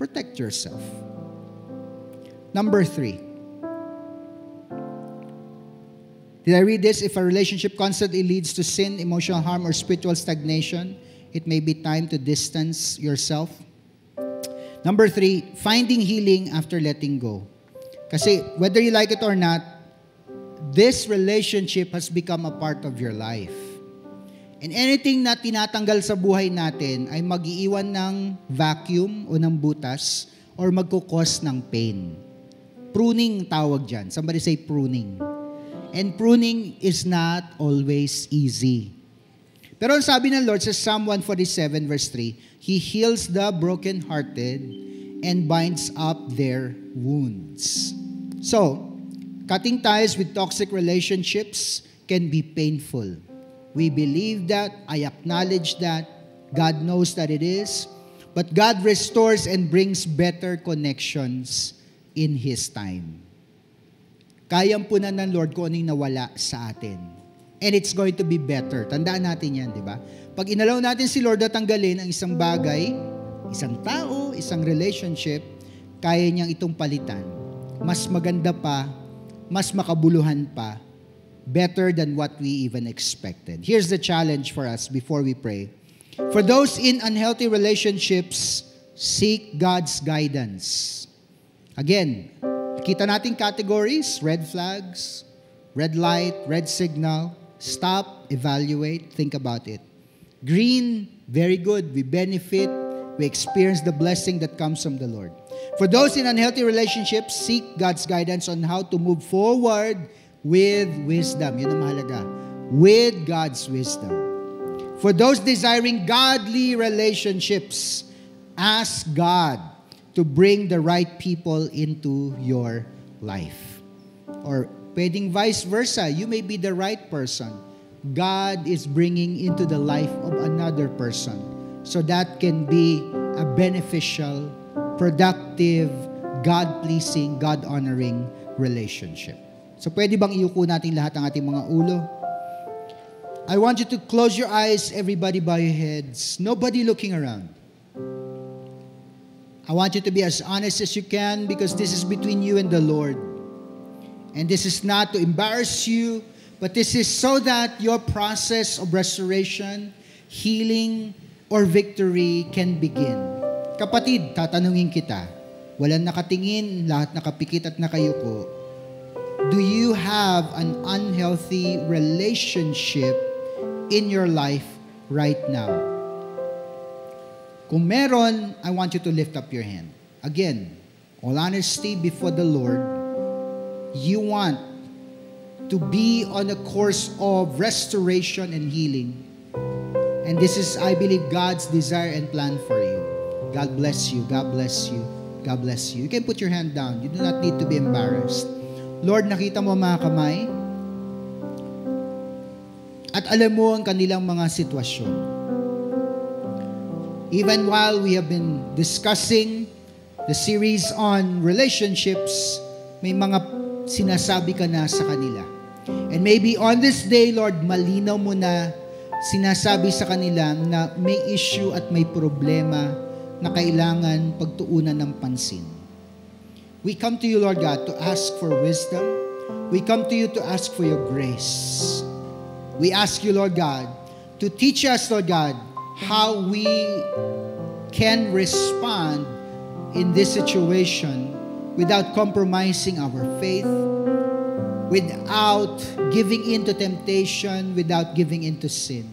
Protect yourself. Number 3. Did I read this? If a relationship constantly leads to sin, emotional harm, or spiritual stagnation, it may be time to distance yourself. Number 3, finding healing after letting go. Kasi whether you like it or not, this relationship has become a part of your life. And anything na tinatanggal sa buhay natin ay mag-iiwan ng vacuum o ng butas or magkukos ng pain. Pruning tawag dyan. Somebody say pruning. And pruning is not always easy. Pero ang sabi ng Lord sa Psalm 147 verse 3, He heals the brokenhearted and binds up their wounds. So, cutting ties with toxic relationships can be painful. We believe that, I acknowledge that, God knows that it is. But God restores and brings better connections in His time. Kayang punan ng Lord kung anong nawala sa atin. And it's going to be better. Tandaan natin yan, di ba? Pag inalaw natin si Lord na tanggalin ang isang bagay, isang tao, isang relationship, kaya niyang itong palitan. Mas maganda pa, mas makabuluhan pa, better than what we even expected. Here's the challenge for us before we pray. For those in unhealthy relationships, seek God's guidance. Again, kita natin categories, red flags, red light, red signal. Stop, evaluate, think about it. Green, very good. We benefit, we experience the blessing that comes from the Lord. For those in unhealthy relationships, seek God's guidance on how to move forward with wisdom. Yun ang mahalaga. With God's wisdom. For those desiring godly relationships, ask God to bring the right people into your life. Or pwedeng vice versa, you may be the right person. God is bringing into the life of another person. So that can be a beneficial, productive, God-pleasing, God-honoring relationship. So pwede bang iuko natin lahat ng ating mga ulo? I want you to close your eyes, everybody bow your heads. Nobody looking around. I want you to be as honest as you can because this is between you and the Lord. And this is not to embarrass you, but this is so that your process of restoration, healing, or victory can begin. Kapatid, tatanungin kita, walang nakatingin, lahat nakapikit at nakayuko. Do you have an unhealthy relationship in your life right now? Kung meron, I want you to lift up your hand. Again, all honesty before the Lord, you want to be on a course of restoration and healing. And this is, I believe, God's desire and plan for you. God bless you. God bless you. God bless you. You can put your hand down. You do not need to be embarrassed. Lord, nakita mo mga kamay at alam mo ang kanilang mga sitwasyon. Even while we have been discussing the series on relationships, may mga sinasabi ka na sa kanila. And maybe on this day, Lord, malinaw mo na sinasabi sa kanila na may issue at may problema na kailangan pagtuunan ng pansin. We come to you, Lord God, to ask for wisdom. We come to you to ask for your grace. We ask you, Lord God, to teach us, Lord God, how we can respond in this situation without compromising our faith, without giving in to temptation, without giving in to sin.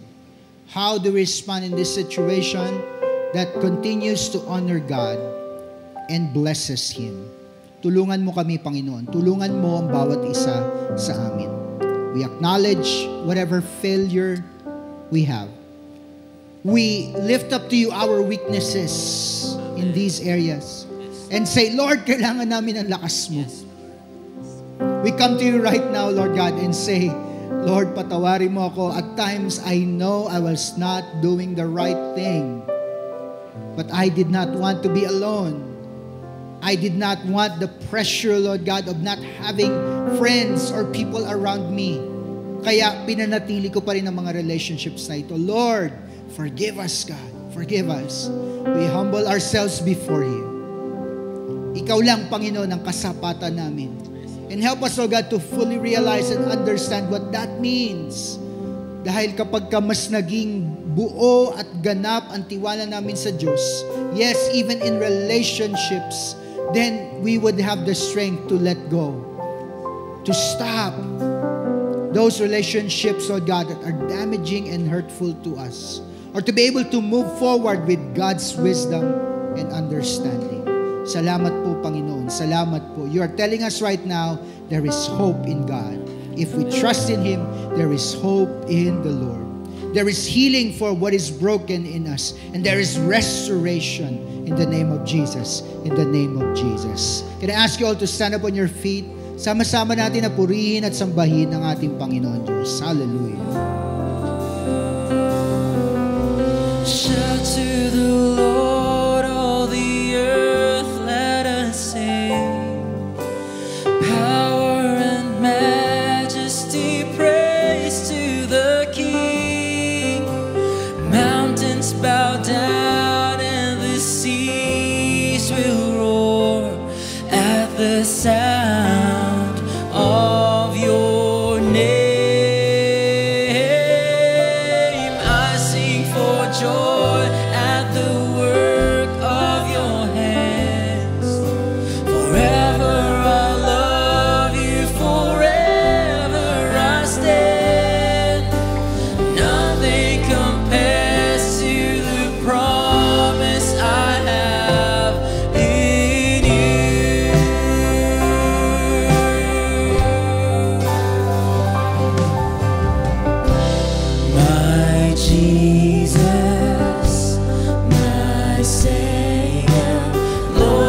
How do we respond in this situation that continues to honor God and blesses Him? Tulungan mo kami, Panginoon. Tulungan mo ang bawat isa sa amin. We acknowledge whatever failure we have. We lift up to you our weaknesses in these areas and say, Lord, kailangan namin ang lakas mo. We come to you right now, Lord God, and say, Lord, patawarin mo ako. At times, I know I was not doing the right thing. But I did not want to be alone. I did not want the pressure, Lord God, of not having friends or people around me. Kaya pinanatili ko pa rin ang mga relationships na ito. Lord, forgive us, God. Forgive us. We humble ourselves before you. Ikaw lang, Panginoon, ang kasapatan namin. And help us, Lord God, to fully realize and understand what that means. Dahil kapag ka mas naging buo at ganap ang tiwala namin sa Diyos, yes, even in relationships, then we would have the strength to let go, to stop those relationships, Lord God, that are damaging and hurtful to us, or to be able to move forward with God's wisdom and understanding. Salamat po, Panginoon. Salamat po. You are telling us right now, there is hope in God. If we trust in Him, there is hope in the Lord. There is healing for what is broken in us. And there is restoration in the name of Jesus. In the name of Jesus. Can I ask you all to stand up on your feet? Sama-sama natin na purihin at sambahin ang ating Panginoon Diyos. Hallelujah.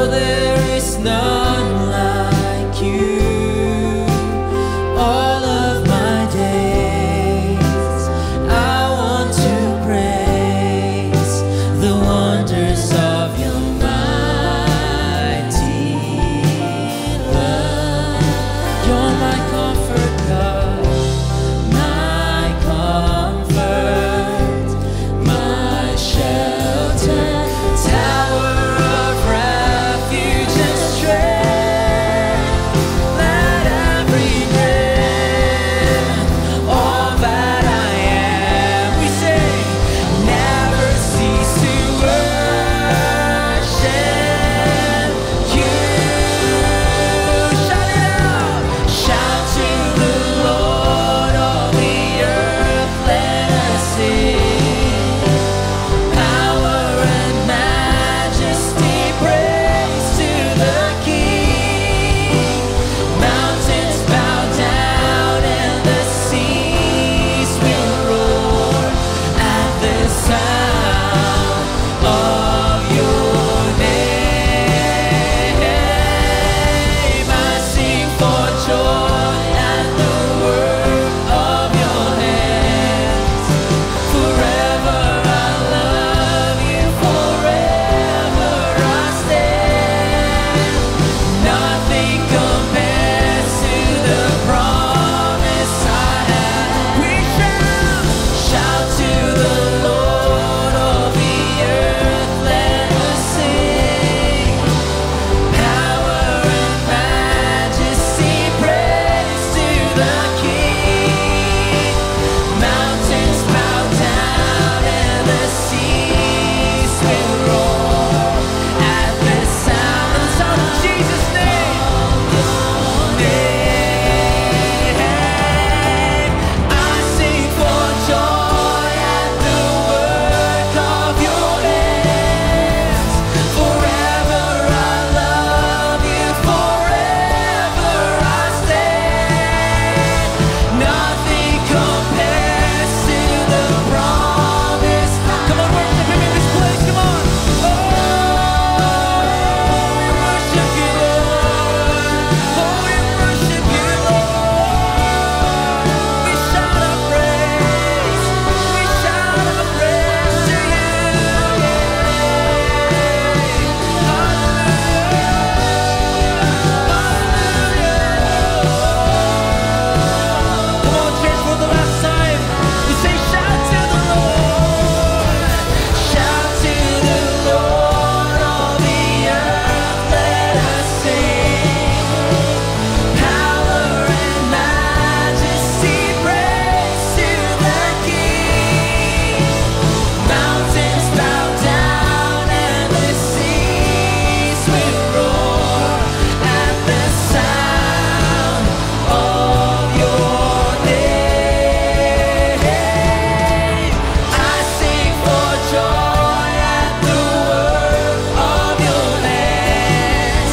there is none like you. All of my days, I want to praise the wonders of your mighty love. You're my comfort, God, my comfort, my shelter, tower of refuge and strength. Let every breath, all that I am, we say, never cease to worship you. Shout it out! Shout to the Lord, all the earth, let us sing. Power and majesty, praise to the King. Mountains bow down and the seas will roar at the sound of your name. I sing for joy at the work of your hands. Forever I love you, forever I stand. Nothing compares to the promise I have. We shout to the Lord of the earth, let us sing. Power and majesty, praise to the King. Mountains bow down and the seas will roar at the sound of Jesus' name. I sing for joy at the work of your hands. Forever I love you, forever I stand. Nothing compares to the promise. Come on, worship him in this place, come on. Oh, we worship you, Lord. Oh, we worship you, Lord. We shout our praise. We shout our praise to you. Come on, church, for the last time. We say, shout to the Lord. Shout to the Lord, all the earth, let us sing. Power and majesty, praise to the King. Mountains bow down and the seas will roar at the sound of your name. I sing for joy at the work of your hands.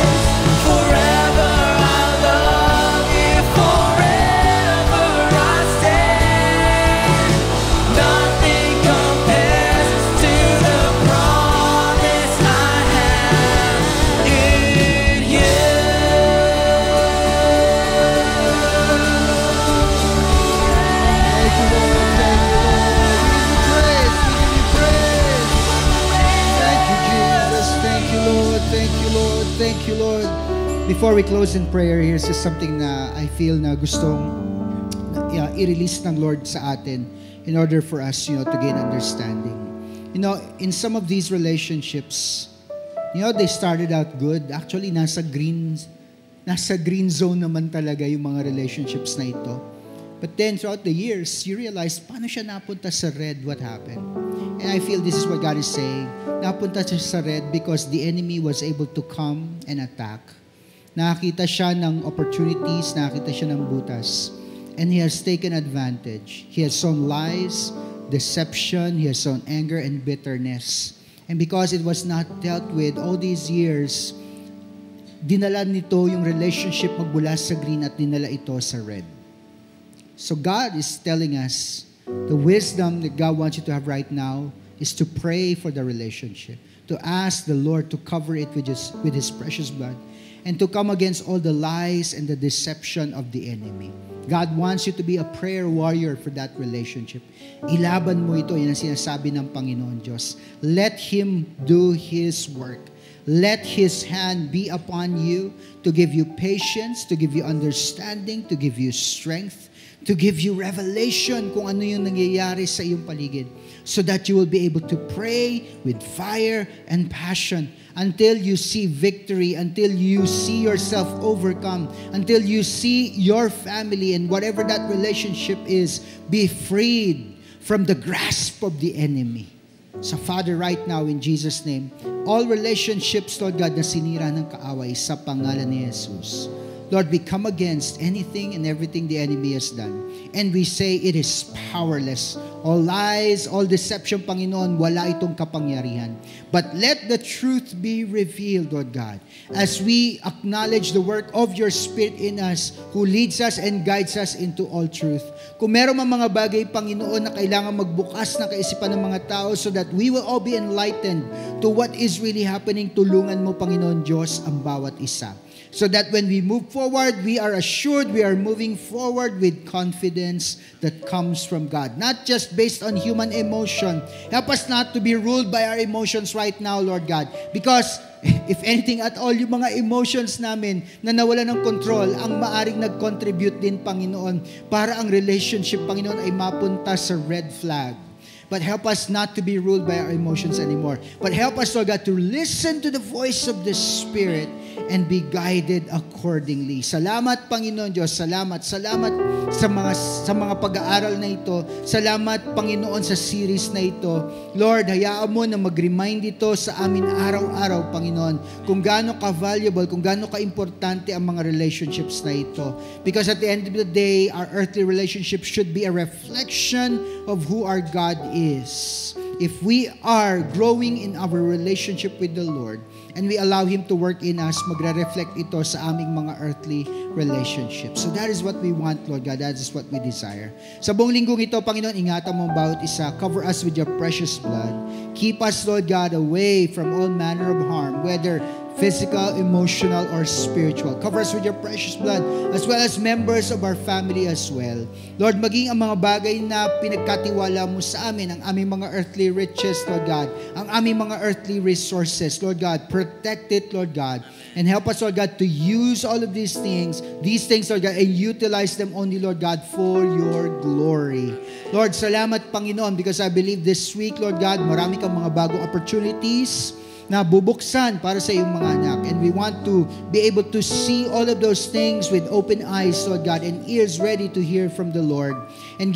Forever I love you, forever I stand. Nothing compares to the promise I have in you. Thank you, Jesus. Thank you, Lord. Thank you, Lord. Thank you, Lord. Before we close in prayer, here's just something na I feel na gustong i-release ng Lord sa atin in order for us, to gain understanding. In some of these relationships, they started out good. Actually, nasa green zone naman talaga yung mga relationships na ito. But then throughout the years, you realize, paano siya napunta sa red? What happened? And I feel this is what God is saying. Napunta siya sa red because the enemy was able to come and attack. Nakakita siya ng opportunities, nakakita siya ng butas. And he has taken advantage. He has sown lies, deception, he has sown anger and bitterness. And because it was not dealt with all these years, dinala nito yung relationship magmula sa green at dinala ito sa red. So God is telling us, the wisdom that God wants you to have right now is to pray for the relationship. to ask the Lord to cover it with His precious blood, and to come against all the lies and the deception of the enemy. God wants you to be a prayer warrior for that relationship. Ilaban mo ito, yan ang sinasabi ng Panginoon Diyos. Let Him do His work. Let His hand be upon you to give you patience, to give you understanding, to give you strength, to give you revelation kung ano yung nangyayari sa iyong paligid, so that you will be able to pray with fire and passion until you see victory, until you see yourself overcome, until you see your family and whatever that relationship is be freed from the grasp of the enemy. So Father, right now in Jesus' name, all relationships, Lord God, na sinira ng kaaway sa pangalan ni Jesus, Lord, we come against anything and everything the enemy has done. And we say it is powerless. All lies, all deception, Panginoon, wala itong kapangyarihan. But let the truth be revealed, Lord God, as we acknowledge the work of your Spirit in us, who leads us and guides us into all truth. Kung meron mang mga bagay, Panginoon, na kailangan magbukas ng kaisipan ng mga tao so that we will all be enlightened to what is really happening, tulungan mo, Panginoon Diyos, ang bawat isa. So that when we move forward, we are assured we are moving forward with confidence that comes from God. Not just based on human emotion. Help us not to be ruled by our emotions right now, Lord God. Because if anything at all, yung mga emotions namin na nawala ng control, ang maaring nag-contribute din, Panginoon, para ang relationship, Panginoon, ay mapunta sa red flag. But help us not to be ruled by our emotions anymore. But help us, Lord God, to listen to the voice of the Spirit and be guided accordingly. Salamat, Panginoon Diyos. Salamat sa mga pag-aaral na ito. Salamat, Panginoon, sa series na ito. Lord, hayaan mo na mag-remind ito sa amin araw-araw, Panginoon, kung gaano ka-valuable, kung gaano ka-importante ang mga relationships na ito. Because at the end of the day, our earthly relationships should be a reflection of who our God is. If we are growing in our relationship with the Lord and we allow Him to work in us, magre-reflect ito sa aming mga earthly relationships. So that is what we want, Lord God. That is what we desire. Sa buong linggong ito, Panginoon, ingatan mo ang bawat isa. Cover us with your precious blood. Keep us, Lord God, away from all manner of harm, whether physical, emotional, or spiritual. Cover us with your precious blood, as well as members of our family as well. Lord, maging ang mga bagay na pinagkatiwala mo sa amin, ang aming mga earthly riches, Lord God, ang aming mga earthly resources, Lord God, protect it, Lord God, and help us, Lord God, to use all of these things, Lord God, and utilize them only, Lord God, for your glory. Lord, salamat, Panginoon, because I believe this week, Lord God, marami kang mga bagong opportunities na bubuksan para sa iyong mga anak. And we want to be able to see all of those things with open eyes, Lord God, and ears ready to hear from the Lord. And